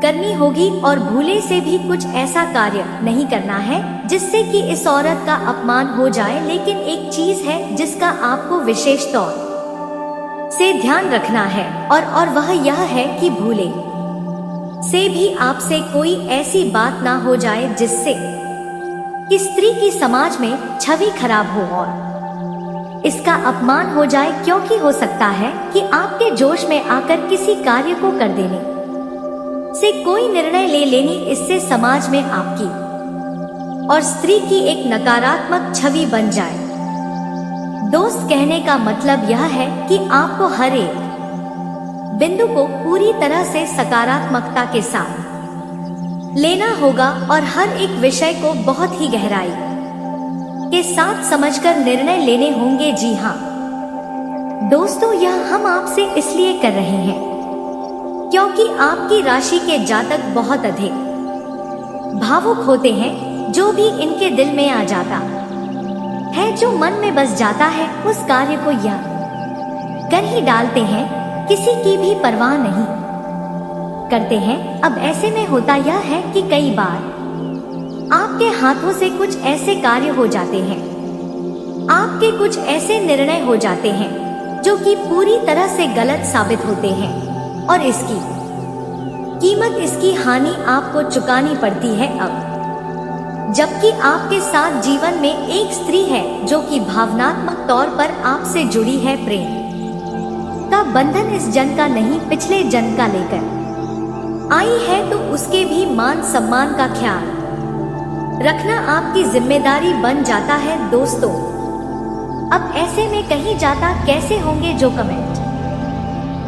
A: करनी होगी और भूले से भी कुछ ऐसा कार्य नहीं करना है जिससे कि इस औरत का अपमान हो जाए। लेकिन एक चीज है जिसका आपको विशेष तौर से ध्यान रखना है और वह यह है कि भूले से भी आपसे कोई ऐसी बात ना हो जाए जिससे कि स्त्री की समाज में छवि खराब हो और इसका अपमान हो जाए, क्योंकि हो सकता है कि आपके जोश में आकर किसी कार्य को कर देने से कोई निर्णय ले लेनी, इससे समाज में आपकी और स्त्री की एक नकारात्मक छवि बन जाए। दोस्त, कहने का मतलब यह है कि आपको हर एक बिंदु को पूरी तरह से सकारात्मकता के साथ लेना होगा और हर एक विषय को बहुत ही गहराई के साथ समझकर निर्णय लेने होंगे। जी हाँ दोस्तों, यह हम आपसे इसलिए कर रहे हैं क्योंकि आपकी राशि के जातक बहुत अधिक भावुक होते हैं। जो भी इनके दिल में आ जाता है, जो मन में बस जाता है, उस कार्य को यह कर ही डालते हैं, किसी की भी परवाह नहीं करते हैं। अब ऐसे में होता यह है कि कई बार आपके हाथों से कुछ ऐसे कार्य हो जाते हैं, आपके कुछ ऐसे निर्णय हो जाते हैं जो कि पूरी तरह से गलत साबित होते हैं और इसकी कीमत, इसकी हानि आपको चुकानी पड़ती है। अब जबकि आपके साथ जीवन में एक स्त्री है जो कि भावनात्मक तौर पर आपसे जुड़ी है, प्रेम का बंधन इस जन्म का नहीं पिछले जन्म का लेकर आई है, तो उसके भी मान सम्मान का ख्याल रखना आपकी जिम्मेदारी बन जाता है। दोस्तों, अब ऐसे में कहीं जाता कैसे होंगे जो कमेंट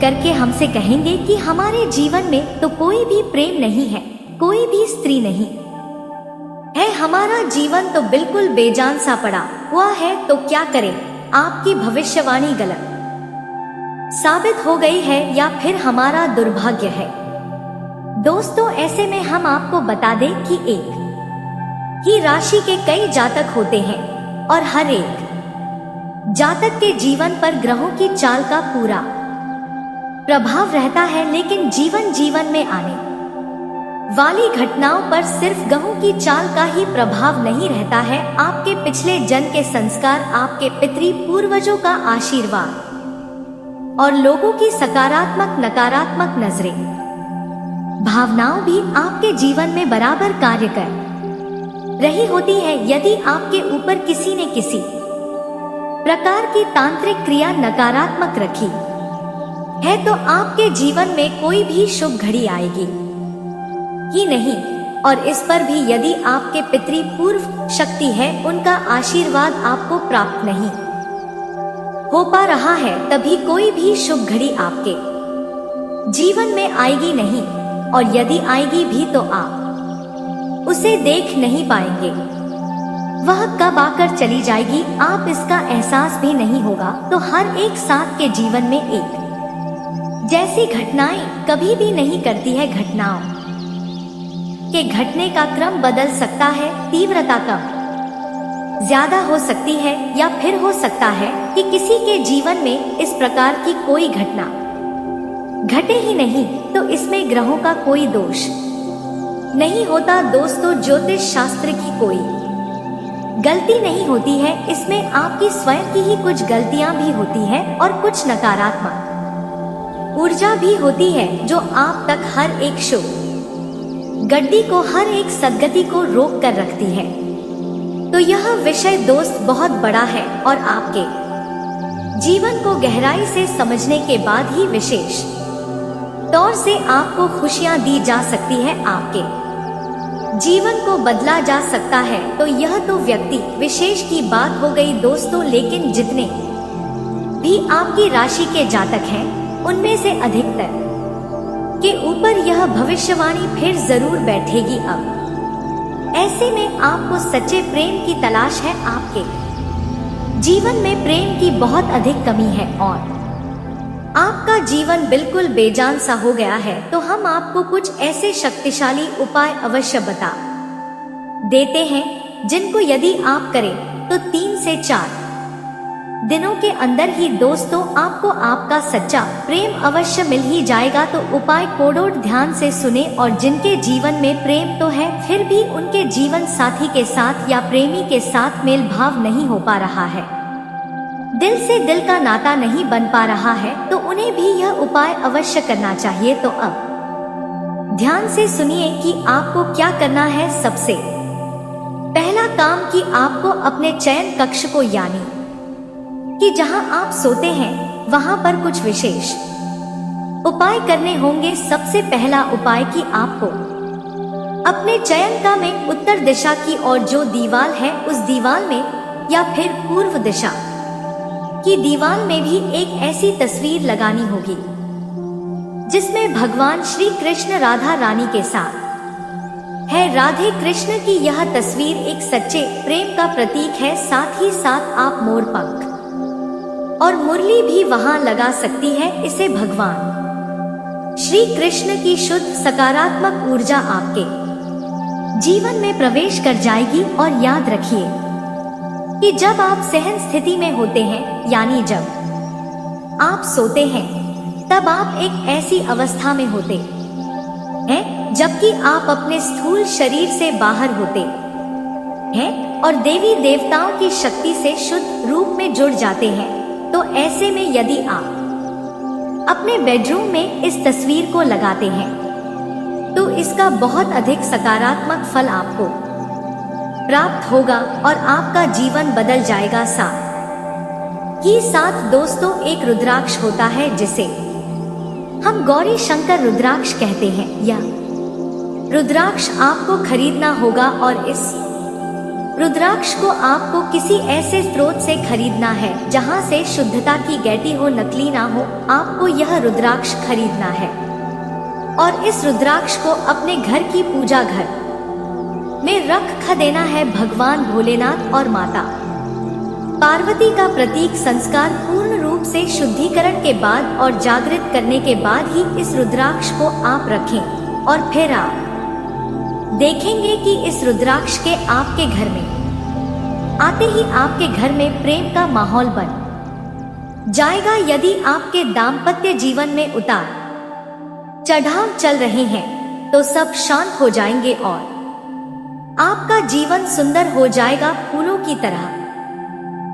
A: करके हमसे कहेंगे कि हमारे जीवन में तो कोई भी प्रेम नहीं है, कोई भी स्त्री नहीं है, हमारा जीवन तो बिल्कुल बेजान सा पड़ा हुआ है, तो क्या करें? आपकी भविष्यवाणी गलत साबित हो गई है या फिर हमारा दुर्भाग्य है। दोस्तों, ऐसे में हम आपको बता दें कि एक ही राशि के कई जातक होते हैं और हर एक जातक के जीवन पर ग्रहों की चाल का पूरा प्रभाव रहता है, लेकिन जीवन में आने वाली घटनाओं पर सिर्फ ग्रहों की चाल का ही प्रभाव नहीं रहता है। आपके पिछले जन्म के संस्कार, आपके पितृ पूर्वजों का आशीर्वाद और लोगों की सकारात्मक नकारात्मक नजरें, भावनाओं भी आपके जीवन में बराबर कार्य कर रही होती है। यदि आपके ऊपर किसी ने किसी प्रकार की तांत्रिक क्रिया नकारात्मक रखी है तो आपके जीवन में कोई भी शुभ घड़ी आएगी ही नहीं। और इस पर भी यदि आपके पितृ पूर्व शक्ति है, उनका आशीर्वाद आपको प्राप्त नहीं हो पा रहा है, तभी कोई भी शुभ घड़ी आपके जीवन में आएगी नहीं। और यदि आएगी भी तो आप उसे देख नहीं पाएंगे। वह कब आकर चली जाएगी आप इसका एहसास भी नहीं होगा। तो हर एक साथ के जीवन में एक जैसी घटनाएं कभी भी नहीं करती है। घटनाओं के घटने का क्रम बदल सकता है, तीव्रता कम ज्यादा हो सकती है, या फिर हो सकता है कि किसी के जीवन में इस प्रकार की कोई घटना घटे ही नहीं, तो इसमें ग्रहों का कोई दोष नहीं होता। दोस्तों, ज्योतिष शास्त्र की कोई गलती नहीं होती है, इसमें आपकी स्वयं की ही कुछ गलतियां भी होती है और कुछ नकारात्मक ऊर्जा भी होती है जो आप तक हर एक शुभ गड्डी को, हर एक सद्गति को रोक कर रखती है। तो यह विषय दोस्त बहुत बड़ा है और आपके जीवन को गहराई से समझने के बाद ही विशेष तौर से आपको खुशियां दी जा सकती है, आपके जीवन को बदला जा सकता है। तो यह तो व्यक्ति विशेष की बात हो गई दोस्तों, लेकिन जितने भी आपकी राशि के जातक हैं, उनमें से अधिकतर के ऊपर यह भविष्यवाणी फिर जरूर बैठेगी। अब ऐसे में आपको सच्चे प्रेम की तलाश है। आपके जीवन में प्रेम की बहुत अधिक कमी है और आपका जीवन बिल्कुल बेजान सा हो गया है, तो हम आपको कुछ ऐसे शक्तिशाली उपाय अवश्य बता देते हैं जिनको यदि आप करें तो 3 से 4 दिनों के अंदर ही दोस्तों आपको आपका सच्चा प्रेम अवश्य मिल ही जाएगा। तो उपाय कोडोड ध्यान से सुने, और जिनके जीवन में प्रेम तो है फिर भी उनके जीवन साथी के साथ या प्रेमी के साथ मेल भाव नहीं हो पा रहा है, दिल से दिल का नाता नहीं बन पा रहा है, तो उन्हें भी यह उपाय अवश्य करना चाहिए। तो अब ध्यान से सुनिए कि आपको क्या करना है। सबसे पहला काम कि आपको अपने चयन कक्ष को, यानी कि जहां आप सोते हैं, वहां पर कुछ विशेष उपाय करने होंगे। सबसे पहला उपाय कि आपको अपने चयन का में उत्तर दिशा की ओर जो दीवार है, उस दीवार में या फिर पूर्व दिशा की दीवार में भी एक ऐसी तस्वीर लगानी होगी जिसमें भगवान श्री कृष्ण राधा रानी के साथ है। राधे कृष्ण की यह तस्वीर एक सच्चे प्रेम का प्रतीक है। साथ ही साथ आप मोर पंख और मुरली भी वहां लगा सकती है। इससे भगवान श्री कृष्ण की शुद्ध सकारात्मक ऊर्जा आपके जीवन में प्रवेश कर जाएगी। और याद रखिए कि जब आप सहन स्थिति में होते हैं, यानी जब आप सोते हैं, तब आप एक ऐसी अवस्था में होते हैं जबकि आप अपने स्थूल शरीर से बाहर होते हैं और देवी देवताओं की शक्ति से शुद्ध रूप में जुड़ जाते हैं। तो ऐसे में यदि आप अपने बेडरूम में इस तस्वीर को लगाते हैं, तो इसका बहुत अधिक सकारात्मक फल आपको प्राप्त होगा और आपका जीवन बदल जाएगा। साथ ही साथ दोस्तों एक रुद्राक्ष होता है जिसे हम गौरी शंकर रुद्राक्ष कहते हैं। यह रुद्राक्ष आपको खरीदना होगा और इस रुद्राक्ष को आपको किसी ऐसे स्रोत से खरीदना है जहां से शुद्धता की गैटी हो, नकली ना हो। आपको यह रुद्राक्ष खरीदना है और इस रुद्राक्ष को अपने घर की पूजा घर में रख देना है। भगवान भोलेनाथ और माता पार्वती का प्रतीक संस्कार पूर्ण रूप रूप से शुद्धिकरण के बाद और जागृत करने के बाद ही इस रुद्राक्ष को आप रखें और फिर आप देखेंगे कि इस रुद्राक्ष के आपके घर में आते ही आपके घर में प्रेम का माहौल बन जाएगा। यदि आपके दाम्पत्य जीवन में उतार चढ़ाव चल रहे हैं तो सब शांत हो जाएंगे और आपका जीवन सुंदर हो जाएगा, फूलों की तरह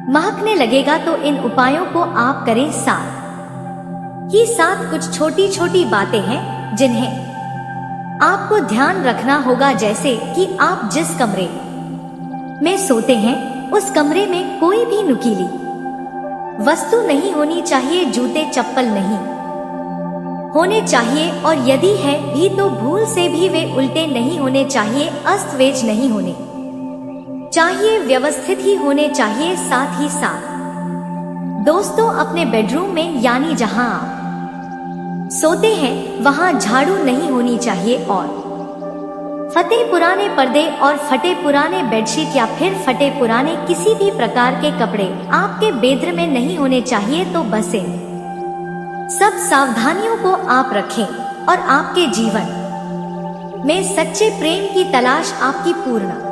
A: महकने लगेगा। तो इन उपायों को आप करें। साथ कुछ छोटी छोटी बातें हैं जिन्हें आपको ध्यान रखना होगा, जैसे कि आप जिस कमरे में सोते हैं उस कमरे में कोई भी नुकीली वस्तु नहीं होनी चाहिए, जूते चप्पल नहीं होने चाहिए और यदि है भी तो भूल से भी वे उल्टे नहीं होने चाहिए, अस्त व्यस्त नहीं होने चाहिए, व्यवस्थित ही होने चाहिए। साथ ही साथ दोस्तों अपने बेडरूम में यानी जहां आप सोते हैं वहां झाड़ू नहीं होनी चाहिए और फटे पुराने पर्दे और फटे पुराने बेडशीट या फिर फटे पुराने किसी भी प्रकार के कपड़े आपके बेडरूम में नहीं होने चाहिए। तो बस इन सब सावधानियों को आप रखें और आपके जीवन में सच्चे प्रेम की तलाश आपकी पूर्ण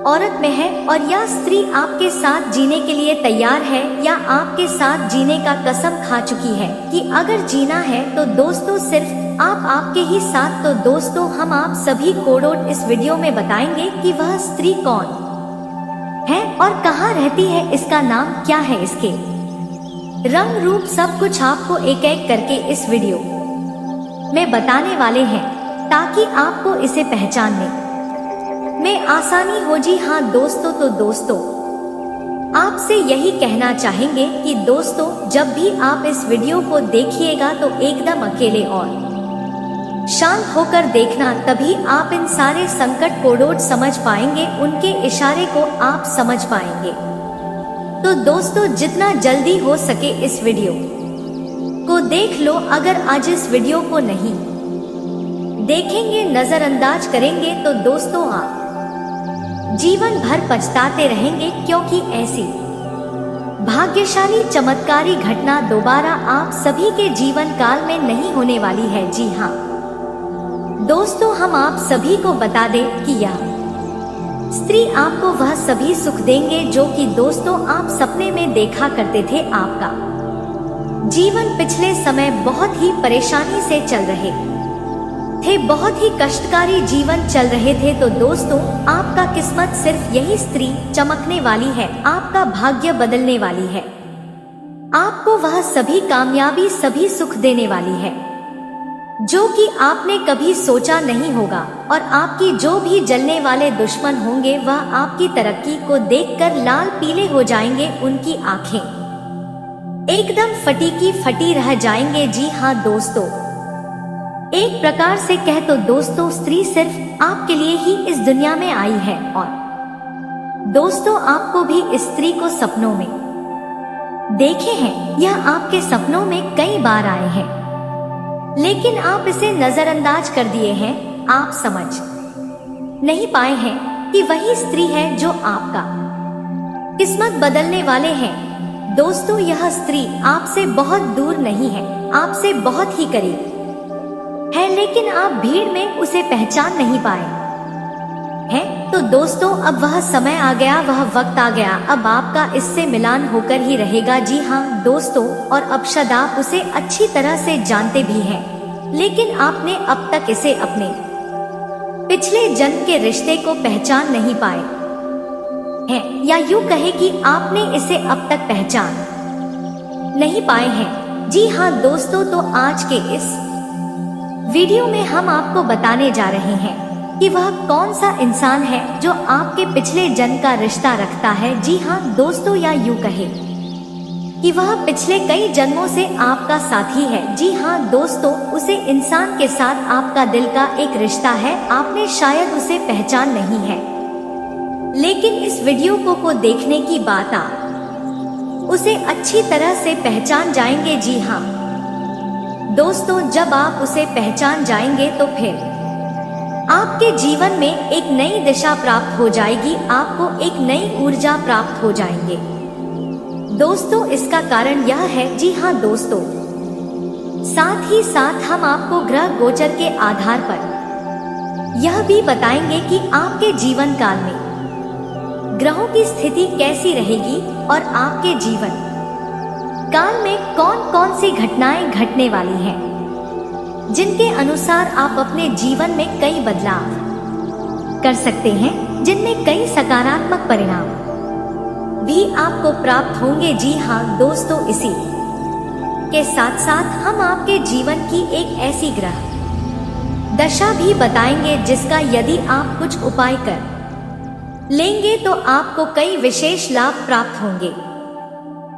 A: औरत में है और यह स्त्री आपके साथ जीने के लिए तैयार है या आपके साथ जीने का कसम खा चुकी है कि अगर जीना है तो दोस्तों सिर्फ आपके ही साथ। तो दोस्तों हम आप सभी कोडोड इस वीडियो में बताएंगे कि वह स्त्री कौन है और कहाँ रहती है, इसका नाम क्या है, इसके रंग रूप सब कुछ आपको एक एक करके इस वीडियो में बताने वाले हैं ताकि आपको इसे पहचानने में आसानी हो। जी हाँ दोस्तों, तो दोस्तों आपसे यही कहना चाहेंगे कि दोस्तों जब भी आप इस वीडियो को देखिएगा तो एकदम अकेले और शांत होकर देखना, तभी आप इन सारे संकट कोडोड समझ पाएंगे, उनके इशारे को आप समझ पाएंगे। तो दोस्तों जितना जल्दी हो सके इस वीडियो को देख लो। अगर आज इस वीडियो को नहीं देखेंगे, नजरअंदाज करेंगे तो दोस्तों आप जीवन भर पछताते रहेंगे, क्योंकि ऐसी भाग्यशाली चमत्कारी घटना दोबारा आप सभी के जीवन काल में नहीं होने वाली है। जी हाँ दोस्तों हम आप सभी को बता दें कि यह स्त्री आपको वह सभी सुख देंगे जो कि दोस्तों आप सपने में देखा करते थे। आपका जीवन पिछले समय बहुत ही परेशानी से चल रहे थे, बहुत ही कष्टकारी जीवन चल रहे थे। तो दोस्तों आपका किस्मत सिर्फ यही स्त्री चमकने वाली है, आपका भाग्य बदलने वाली है, आपको वह सभी कामयाबी सभी सुख देने वाली है जो कि आपने कभी सोचा नहीं होगा। और आपकी जो भी जलने वाले दुश्मन होंगे वह आपकी तरक्की को देखकर लाल पीले हो जाएंगे, उनकी आंखें एकदम फटी की फटी रह जाएंगे। जी हाँ दोस्तों एक प्रकार से कह तो दोस्तों स्त्री सिर्फ आपके लिए ही इस दुनिया में आई है और दोस्तों आपको भी इस स्त्री को सपनों में देखे हैं, यह आपके सपनों में कई बार आए हैं लेकिन आप इसे नजरअंदाज कर दिए हैं। आप समझ नहीं पाए हैं कि वही स्त्री है जो आपका किस्मत बदलने वाले हैं। दोस्तों यह स्त्री आपसे बहुत दूर नहीं है, आपसे बहुत ही करीब है, लेकिन आप भीड़ में उसे पहचान नहीं पाए हैं। तो दोस्तों अब वह समय आ गया, वह वक्त आ गया, अब आपका इससे मिलान होकर ही रहेगा। जी हाँ दोस्तों, और अब शायद आप उसे अच्छी तरह से जानते भी हैं, लेकिन आपने अब तक इसे अपने पिछले जन्म के रिश्ते को पहचान नहीं पाए हैं, या यूं कहे कि आपने इसे अब तक पहचान नहीं पाए हैं। जी हाँ दोस्तों, तो आज के इस वीडियो में हम आपको बताने जा रहे हैं कि वह कौन सा इंसान है जो आपके पिछले जन्म का रिश्ता रखता है। जी हाँ दोस्तों, या यूं कहे कि वह पिछले कई जन्मों से आपका साथी है। जी हाँ दोस्तों, उसे इंसान के साथ आपका दिल का एक रिश्ता है, आपने शायद उसे पहचान नहीं है, लेकिन इस वीडियो को देखने की बात आप उसे अच्छी तरह से पहचान जाएंगे। जी हाँ दोस्तों, जब आप उसे पहचान जाएंगे तो फिर आपके जीवन में एक नई दिशा प्राप्त हो जाएगी, आपको एक नई ऊर्जा प्राप्त हो जाएंगे। दोस्तों इसका कारण यह है, जी हाँ दोस्तों, साथ ही साथ हम आपको ग्रह गोचर के आधार पर यह भी बताएंगे कि आपके जीवन काल में ग्रहों की स्थिति कैसी रहेगी और आपके जीवन काल में कौन कौन सी घटनाएं घटने वाली हैं, जिनके अनुसार आप अपने जीवन में कई बदलाव कर सकते हैं, जिनमें कई सकारात्मक परिणाम भी आपको प्राप्त होंगे। जी हाँ दोस्तों, इसी के साथ साथ हम आपके जीवन की एक ऐसी ग्रह दशा भी बताएंगे जिसका यदि आप कुछ उपाय कर लेंगे तो आपको कई विशेष लाभ प्राप्त होंगे।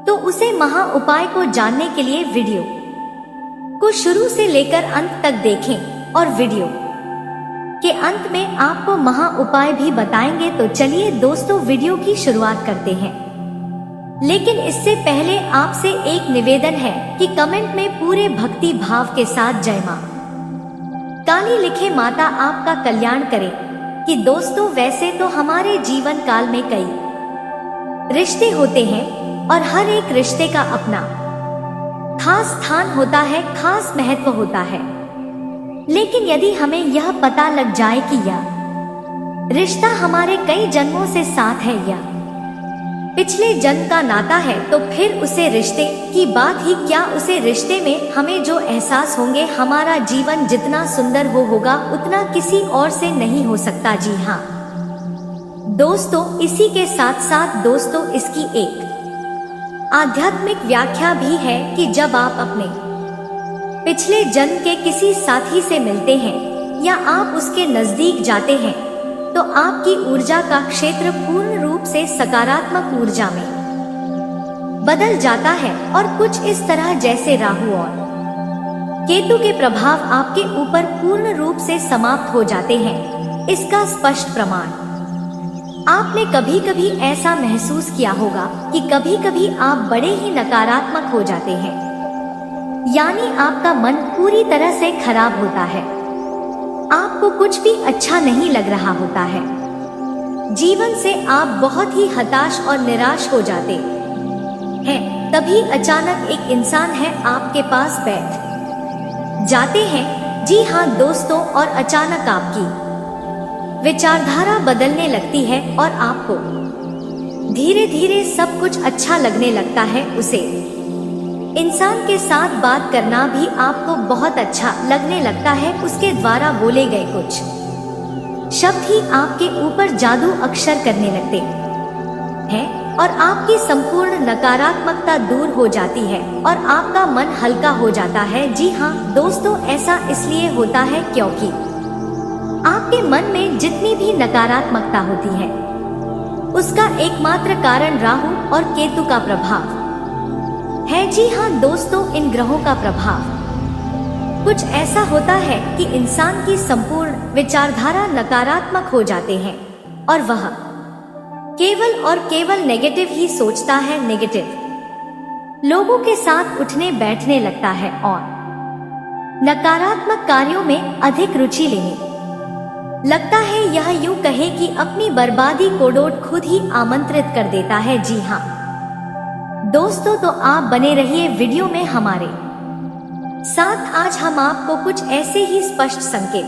A: तो उसे महा उपाय को जानने के लिए वीडियो को शुरू से लेकर अंत तक देखें और वीडियो के अंत में आपको महा उपाय भी बताएंगे। तो चलिए दोस्तों वीडियो की शुरुआत करते हैं, लेकिन इससे पहले आपसे एक निवेदन है कि कमेंट में पूरे भक्ति भाव के साथ जय मां काली लिखे, माता आपका कल्याण करे। कि दोस्तों वैसे तो हमारे जीवन काल में कई रिश्ते होते हैं और हर एक रिश्ते का अपना खास स्थान होता है, खास महत्व होता है, लेकिन यदि हमें यह पता लग जाए कि यह रिश्ता हमारे कई जन्मों से साथ है या पिछले जन्म का नाता है, तो फिर उसे रिश्ते की बात ही क्या, उसे रिश्ते में हमें जो एहसास होंगे, हमारा जीवन जितना सुंदर होगा उतना किसी और से नहीं हो सकता। जी हाँ दोस्तों, इसी के साथ साथ दोस्तों इसकी एक आध्यात्मिक व्याख्या भी है कि जब आप अपने पिछले जन्म के किसी साथी से मिलते हैं या आप उसके नजदीक जाते हैं तो आपकी ऊर्जा का क्षेत्र पूर्ण रूप से सकारात्मक ऊर्जा में बदल जाता है और कुछ इस तरह जैसे राहु और केतु के प्रभाव आपके ऊपर पूर्ण रूप से समाप्त हो जाते हैं। इसका स्पष्ट प्रमाण आपने कभी कभी ऐसा महसूस किया होगा कि कभी कभी आप बड़े ही नकारात्मक हो जाते हैं, यानी आपका मन पूरी तरह से खराब होता है, आपको कुछ भी अच्छा नहीं लग रहा होता है, जीवन से आप बहुत ही हताश और निराश हो जाते हैं। तभी अचानक एक इंसान है आपके पास बैठ जाते हैं, जी हाँ दोस्तों, और अचानक आपकी विचारधारा बदलने लगती है और आपको धीरे धीरे सब कुछ अच्छा लगने लगता है। उसे इंसान के साथ बात करना भी आपको बहुत अच्छा लगने लगता है, उसके द्वारा बोले गए कुछ शब्द ही आपके ऊपर जादू अक्षर करने लगते हैं और आपकी संपूर्ण नकारात्मकता दूर हो जाती है और आपका मन हल्का हो जाता है। जी हाँ दोस्तों, ऐसा इसलिए होता है क्योंकि आपके मन में जितनी भी नकारात्मकता होती है उसका एकमात्र कारण राहु और केतु का प्रभाव है। जी हाँ दोस्तों, इन ग्रहों का प्रभाव कुछ ऐसा होता है कि इंसान की संपूर्ण विचारधारा नकारात्मक हो जाते हैं और वह केवल और केवल नेगेटिव ही सोचता है, नेगेटिव लोगों के साथ उठने बैठने लगता है और नकारात्मक कार्यों में अधिक रुचि लेने लगता है। यह यूं कहे कि अपनी बर्बादी को डोट खुद ही आमंत्रित कर देता है। जी हाँ दोस्तों, तो आप बने रहिए वीडियो में हमारे साथ। आज हम आपको कुछ ऐसे ही स्पष्ट संकेत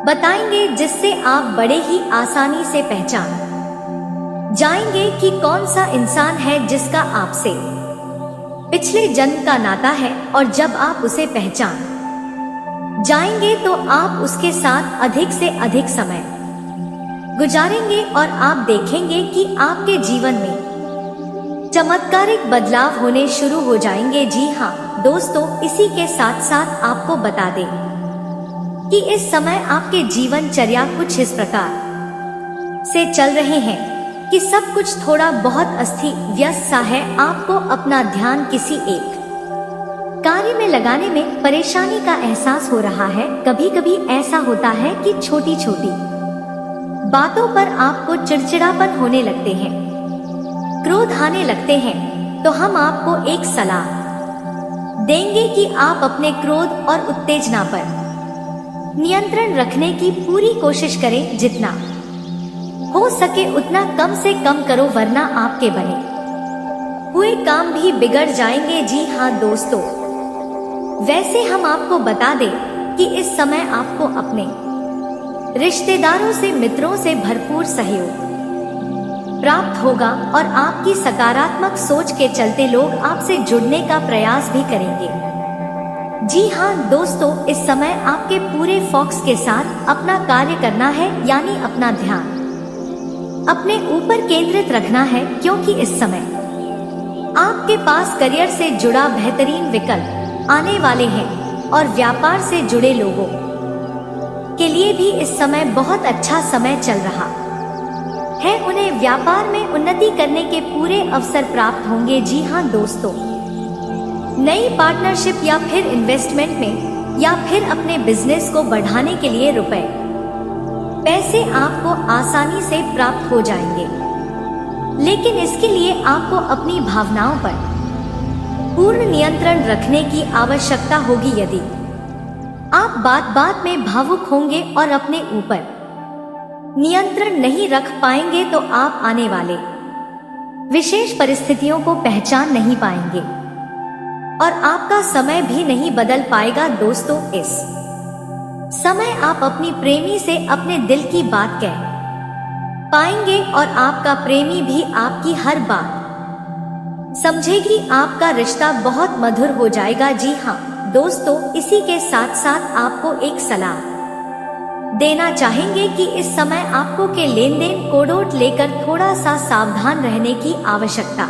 A: बताएंगे जिससे आप बड़े ही आसानी से पहचान जाएंगे कि कौन सा इंसान है जिसका आपसे पिछले जन्म का नाता है, और जब आप उसे पहचान जाएंगे तो आप उसके साथ अधिक से अधिक समय गुजारेंगे और आप देखेंगे कि आपके जीवन में चमत्कारिक बदलाव होने शुरू हो जाएंगे। जी हाँ दोस्तों, इसी के साथ साथ आपको बता दें कि इस समय आपके जीवनचर्या कुछ इस प्रकार से चल रहे हैं कि सब कुछ थोड़ा बहुत अस्थि व्यस्त सा है। आपको अपना ध्यान किसी एक कार्य में लगाने में परेशानी का एहसास हो रहा है। कभी कभी ऐसा होता है कि छोटी छोटी बातों पर आपको चिड़चिड़ापन होने लगते हैं, क्रोध आने लगते हैं। तो हम आपको एक सलाह देंगे कि आप अपने क्रोध और उत्तेजना पर नियंत्रण रखने की पूरी कोशिश करें। जितना हो सके उतना कम से कम करो, वरना आपके बने हुए काम भी बिगड़ जाएंगे। जी हाँ दोस्तों, वैसे हम आपको बता दें कि इस समय आपको अपने रिश्तेदारों से, मित्रों से भरपूर सहयोग प्राप्त होगा और आपकी सकारात्मक सोच के चलते लोग आपसे जुड़ने का प्रयास भी करेंगे। जी हाँ दोस्तों, इस समय आपके पूरे फोकस के साथ अपना कार्य करना है, यानी अपना ध्यान अपने ऊपर केंद्रित रखना है, क्योंकि इस समय आपके पास करियर से जुड़ा बेहतरीन विकल्प आने वाले हैं और व्यापार से जुड़े लोगों के लिए भी इस समय बहुत अच्छा समय चल रहा है। उन्हें व्यापार में उन्नति करने के पूरे अवसर प्राप्त होंगे। जी हाँ दोस्तों, नई पार्टनरशिप या फिर इन्वेस्टमेंट में या फिर अपने बिजनेस को बढ़ाने के लिए रुपए पैसे आपको आसानी से प्राप्त हो जाएंगे, लेकिन इसके लिए आपको अपनी भावनाओं पर पूर्ण नियंत्रण रखने की आवश्यकता होगी। यदि आप बात बात में भावुक होंगे और अपने ऊपर नियंत्रण नहीं रख पाएंगे तो आप आने वाले विशेष परिस्थितियों को पहचान नहीं पाएंगे और आपका समय भी नहीं बदल पाएगा। दोस्तों, इस समय आप अपनी प्रेमी से अपने दिल की बात कह पाएंगे और आपका प्रेमी भी आपकी हर बात समझेगी। आपका रिश्ता बहुत मधुर हो जाएगा। जी हाँ दोस्तों, इसी के साथ साथ आपको एक सलाह देना चाहेंगे कि इस समय आपको के लेन देन कोडोट लेकर थोड़ा सा सावधान रहने की आवश्यकता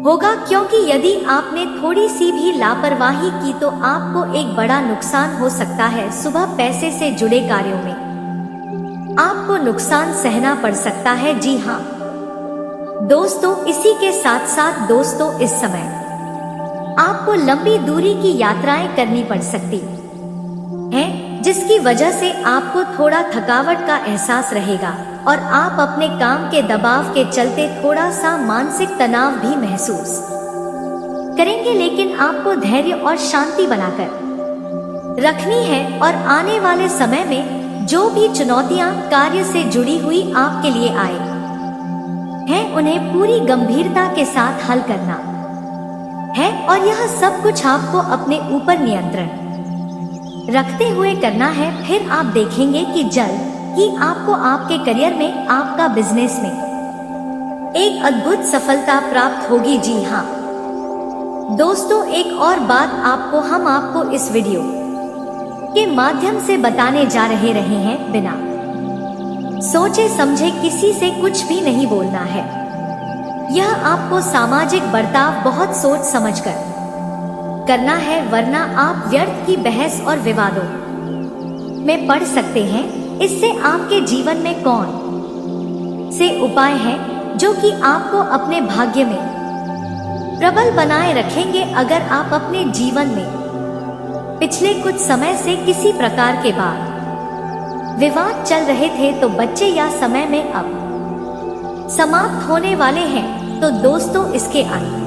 A: होगा, क्योंकि यदि आपने थोड़ी सी भी लापरवाही की तो आपको एक बड़ा नुकसान हो सकता है। सुबह पैसे से जुड़े कार्यों में आपको नुकसान सहना पड़ सकता है। जी हाँ दोस्तों, इसी के साथ साथ दोस्तों, इस समय आपको लंबी दूरी की यात्राएं करनी पड़ सकती हैं, जिसकी वजह से आपको थोड़ा थकावट का एहसास रहेगा और आप अपने काम के दबाव के चलते थोड़ा सा मानसिक तनाव भी महसूस करेंगे, लेकिन आपको धैर्य और शांति बनाकर रखनी है और आने वाले समय में जो भी चुनौतियां कार्य से जुड़ी हुई आपके लिए आए हैं, उन्हें पूरी गंभीरता के साथ हल करना है और यह सब कुछ आपको अपने ऊपर नियंत्रण रखते हुए करना है। फिर आप देखेंगे कि जल्द ही आपको आपके करियर में, आपका बिजनेस में एक अद्भुत सफलता प्राप्त होगी। जी हाँ दोस्तों, एक और बात हम आपको इस वीडियो के माध्यम से बताने जा रहे हैं, बिना सोचे समझे किसी से कुछ भी नहीं बोलना है। यह आपको सामाजिक बर्ताव बहुत सोच समझकर करना है, वरना आप व्यर्थ की बहस और विवादों में पड़ सकते हैं। इससे आपके जीवन में कौन से उपाय हैं जो कि आपको अपने भाग्य में प्रबल बनाए रखेंगे। अगर आप अपने जीवन में पिछले कुछ समय से किसी प्रकार के बाद विवाद चल रहे थे तो बच्चे या समय में अब समाप्त होने वाले हैं, तो दोस्तों इसके अंत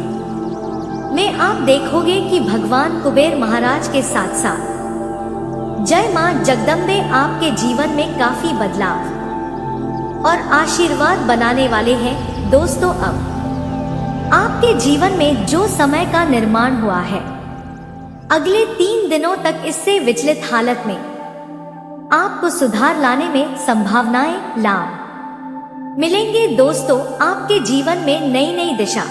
A: में आप देखोगे कि भगवान कुबेर महाराज के साथ साथ जय मां जगदम्बे आपके जीवन में काफी बदलाव और आशीर्वाद बनाने वाले हैं। दोस्तों, अब आपके जीवन में जो समय का निर्माण हुआ है, अगले 3 दिनों तक इससे विचलित हालत में आपको सुधार लाने में संभावनाएं, लाभ मिलेंगे। दोस्तों, आपके जीवन में नई नई दिशा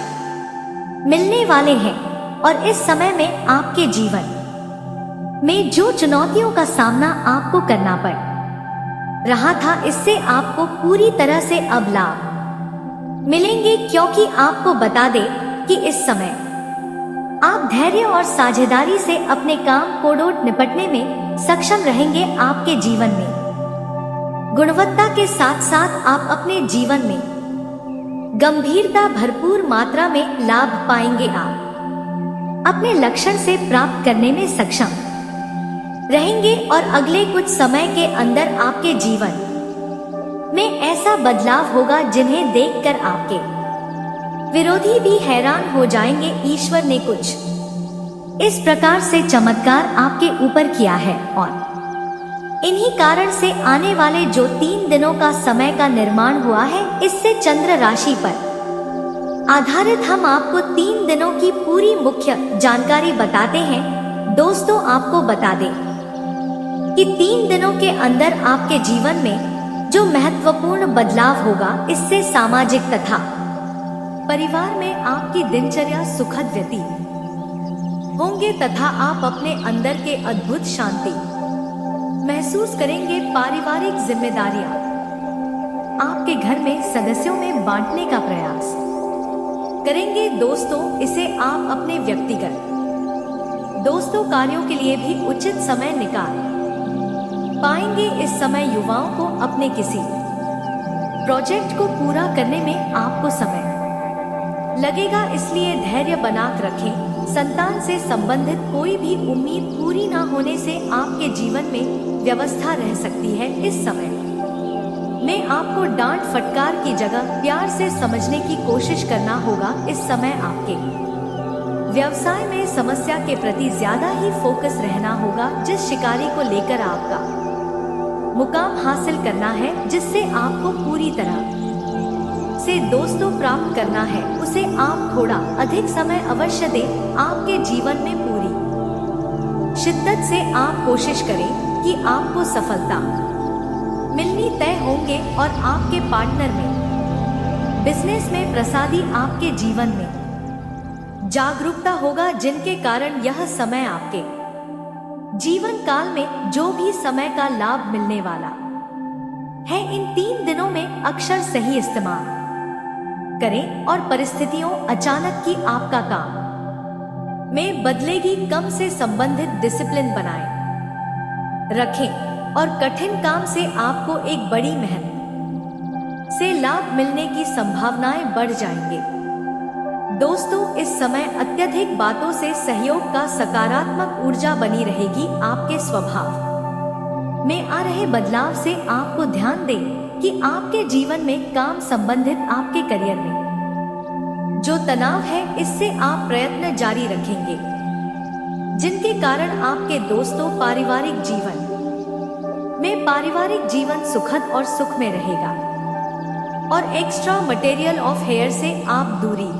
A: मिलने वाले हैं और इस समय में आपके जीवन में जो चुनौतियों का सामना आपको करना पड़ रहा था, इससे आपको पूरी तरह से अब लाभ मिलेंगे, क्योंकि आपको बता दें कि इस समय आप धैर्य और साझेदारी से अपने काम कोडोट निपटने में सक्षम रहेंगे। आपके जीवन में गुणवत्ता के साथ साथ आप अपने जीवन में गंभीरता भरपूर मात्रा में लाभ पाएंगे। आप अपने लक्ष्य से प्राप्त करने में सक्षम रहेंगे और अगले कुछ समय के अंदर आपके जीवन में ऐसा बदलाव होगा जिन्हें देखकर आपके विरोधी भी हैरान हो जाएंगे। ईश्वर ने कुछ इस प्रकार से चमत्कार आपके ऊपर किया है और इन्हीं कारण से आने वाले जो 3 दिनों का समय का निर्माण हुआ है, इससे चंद्र राशि पर आधारित हम आपको 3 दिनों की पूरी मुख्य जानकारी बताते हैं। दोस्तों, आपको बता दें कि 3 दिनों के अंदर आपके जीवन में जो महत्वपूर्ण बदलाव होगा, इससे सामाजिक तथा परिवार में आपकी दिनचर्या सुखद व्यतीत होंगे तथा आप अपने अंदर के अद्भुत शांति महसूस करेंगे। पारिवारिक जिम्मेदारियां आपके घर में सदस्यों में बांटने का प्रयास करेंगे। दोस्तों, इसे आप अपने व्यक्तिगत दोस्तों कार्यों के लिए भी उचित समय निकाल पाएंगे। इस समय युवाओं को अपने किसी प्रोजेक्ट को पूरा करने में आपको समय लगेगा, इसलिए धैर्य बनाकर रखें। संतान से संबंधित कोई भी उम्मीद पूरी न होने से आपके जीवन में व्यवस्था रह सकती है। इस समय में आपको डांट फटकार की जगह प्यार से समझने की कोशिश करना होगा। इस समय आपके व्यवसाय में समस्या के प्रति ज्यादा ही फोकस रहना होगा। जिस शिकारी को लेकर आपका मुकाम हासिल करना है, जिससे आपको पूरी तरह से दोस्तों प्राप्त करना है, उसे आप थोड़ा अधिक समय अवश्य दें। आपके जीवन में पूरी शिद्दत से आप कोशिश करें कि आपको सफलता मिलनी तय होंगे और आपके पार्टनर में बिजनेस में प्रसादी आपके जीवन में जागरूकता होगा, जिनके कारण यह समय आपके जीवन काल में जो भी समय का लाभ मिलने वाला है, इन 3 दिनों में अक्षर सही इस्तेमाल करें और परिस्थितियों अचानक की आपका काम में बदलेगी। कम से संबंधित डिसिप्लिन बनाएं रखें और कठिन काम से आपको एक बड़ी मेहनत से लाभ मिलने की संभावनाएं बढ़ जाएंगे। दोस्तों, इस समय अत्यधिक बातों से सहयोग का सकारात्मक ऊर्जा बनी रहेगी। आपके स्वभाव में आ रहे बदलाव से आपको ध्यान दें कि आपके जीवन में काम संबंधित आपके करियर में जो तनाव है, इससे आप प्रयत्न जारी रखेंगे, जिनके कारण आपके दोस्तों पारिवारिक जीवन सुखद और सुख में रहेगा। और एक्स्ट्रा मटेरियल ऑफ हेयर से आप दूरी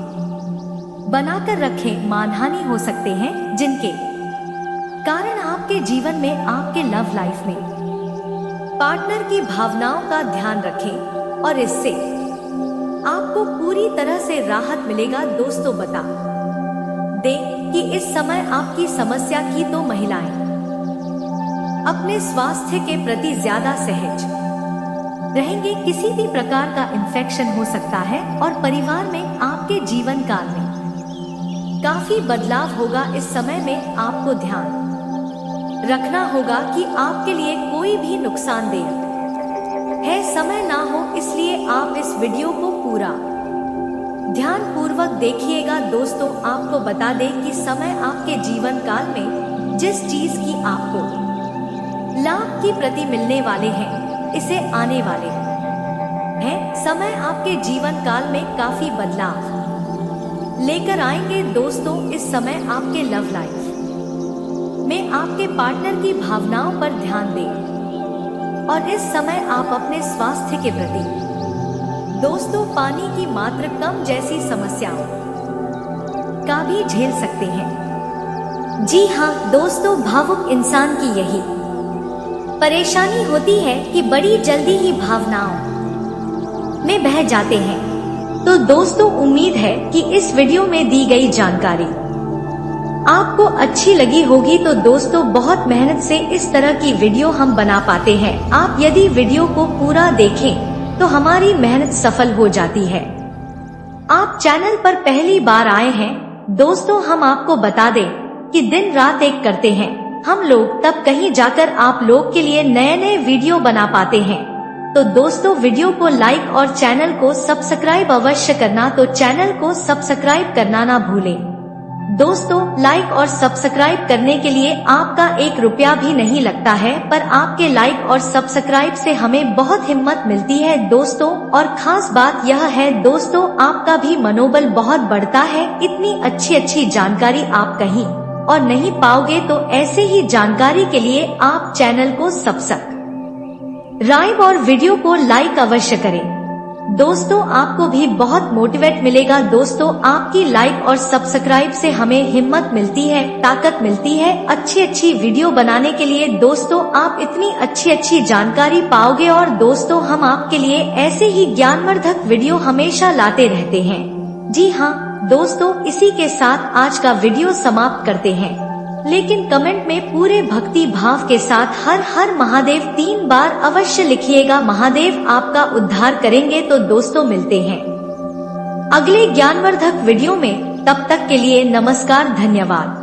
A: बनाकर रखें। मानहानि हो सकते हैं, जिनके कारण आपके जीवन में आपके लव लाइफ में पार्टनर की भावनाओं का ध्यान रखें और इससे आपको पूरी तरह से राहत मिलेगा। दोस्तों, बता दें कि इस समय आपकी समस्या की तो महिलाएं अपने स्वास्थ्य के प्रति ज्यादा सहज रहेंगे। किसी भी प्रकार का इन्फेक्शन हो सकता है और परिवार में आपके जीवन काल में काफी बदलाव होगा। इस समय में आपको ध्यान रखना होगा कि आपके लिए कोई भी नुकसानदेह है समय ना हो, इसलिए आप इस वीडियो को पूरा ध्यान पूर्वक देखिएगा। दोस्तों, आपको बता दें कि समय आपके जीवन काल में जिस चीज की आपको लाभ की प्रति मिलने वाले हैं, इसे आने वाले हैं समय आपके जीवन काल में काफी बदलाव लेकर आएंगे। दोस्तों, इस समय आपके लव लाइफ में आपके पार्टनर की भावनाओं पर ध्यान दें और इस समय आप अपने स्वास्थ्य के प्रति दोस्तों पानी की मात्रा कम जैसी समस्याओं का भी झेल सकते हैं। जी हाँ दोस्तों, भावुक इंसान की यही परेशानी होती है कि बड़ी जल्दी ही भावनाओं में बह जाते हैं। तो दोस्तों, उम्मीद है कि इस वीडियो में दी गई जानकारी आपको अच्छी लगी होगी। तो दोस्तों, बहुत मेहनत से इस तरह की वीडियो हम बना पाते हैं। आप यदि वीडियो को पूरा देखें तो हमारी मेहनत सफल हो जाती है। आप चैनल पर पहली बार आए हैं दोस्तों, हम आपको बता दें कि दिन रात एक करते हैं हम लोग, तब कहीं जाकर आप लोग के लिए नए नए वीडियो बना पाते हैं। तो दोस्तों, वीडियो को लाइक और चैनल को सब्सक्राइब अवश्य करना। तो चैनल को सब्सक्राइब करना ना भूलें। दोस्तों, लाइक और सब्सक्राइब करने के लिए आपका 1 रुपया भी नहीं लगता है, पर आपके लाइक और सब्सक्राइब से हमें बहुत हिम्मत मिलती है दोस्तों। और खास बात यह है दोस्तों, आपका भी मनोबल बहुत बढ़ता है। इतनी अच्छी जानकारी आप कहीं और नहीं पाओगे। तो ऐसे ही जानकारी के लिए आप चैनल को सब्सक्राइब और वीडियो को लाइक अवश्य करें। दोस्तों आपको भी बहुत मोटिवेट मिलेगा। दोस्तों आपकी लाइक और सब्सक्राइब से हमें हिम्मत मिलती है, ताकत मिलती है अच्छी वीडियो बनाने के लिए। दोस्तों आप इतनी अच्छी जानकारी पाओगे और दोस्तों हम आपके लिए ऐसे ही ज्ञानवर्धक वीडियो हमेशा लाते रहते हैं। जी हाँ दोस्तों, इसी के साथ आज का वीडियो समाप्त करते हैं, लेकिन कमेंट में पूरे भक्ति भाव के साथ हर हर महादेव 3 बार अवश्य लिखिएगा। महादेव आपका उद्धार करेंगे। तो दोस्तों मिलते हैं अगले ज्ञानवर्धक वीडियो में, तब तक के लिए नमस्कार, धन्यवाद।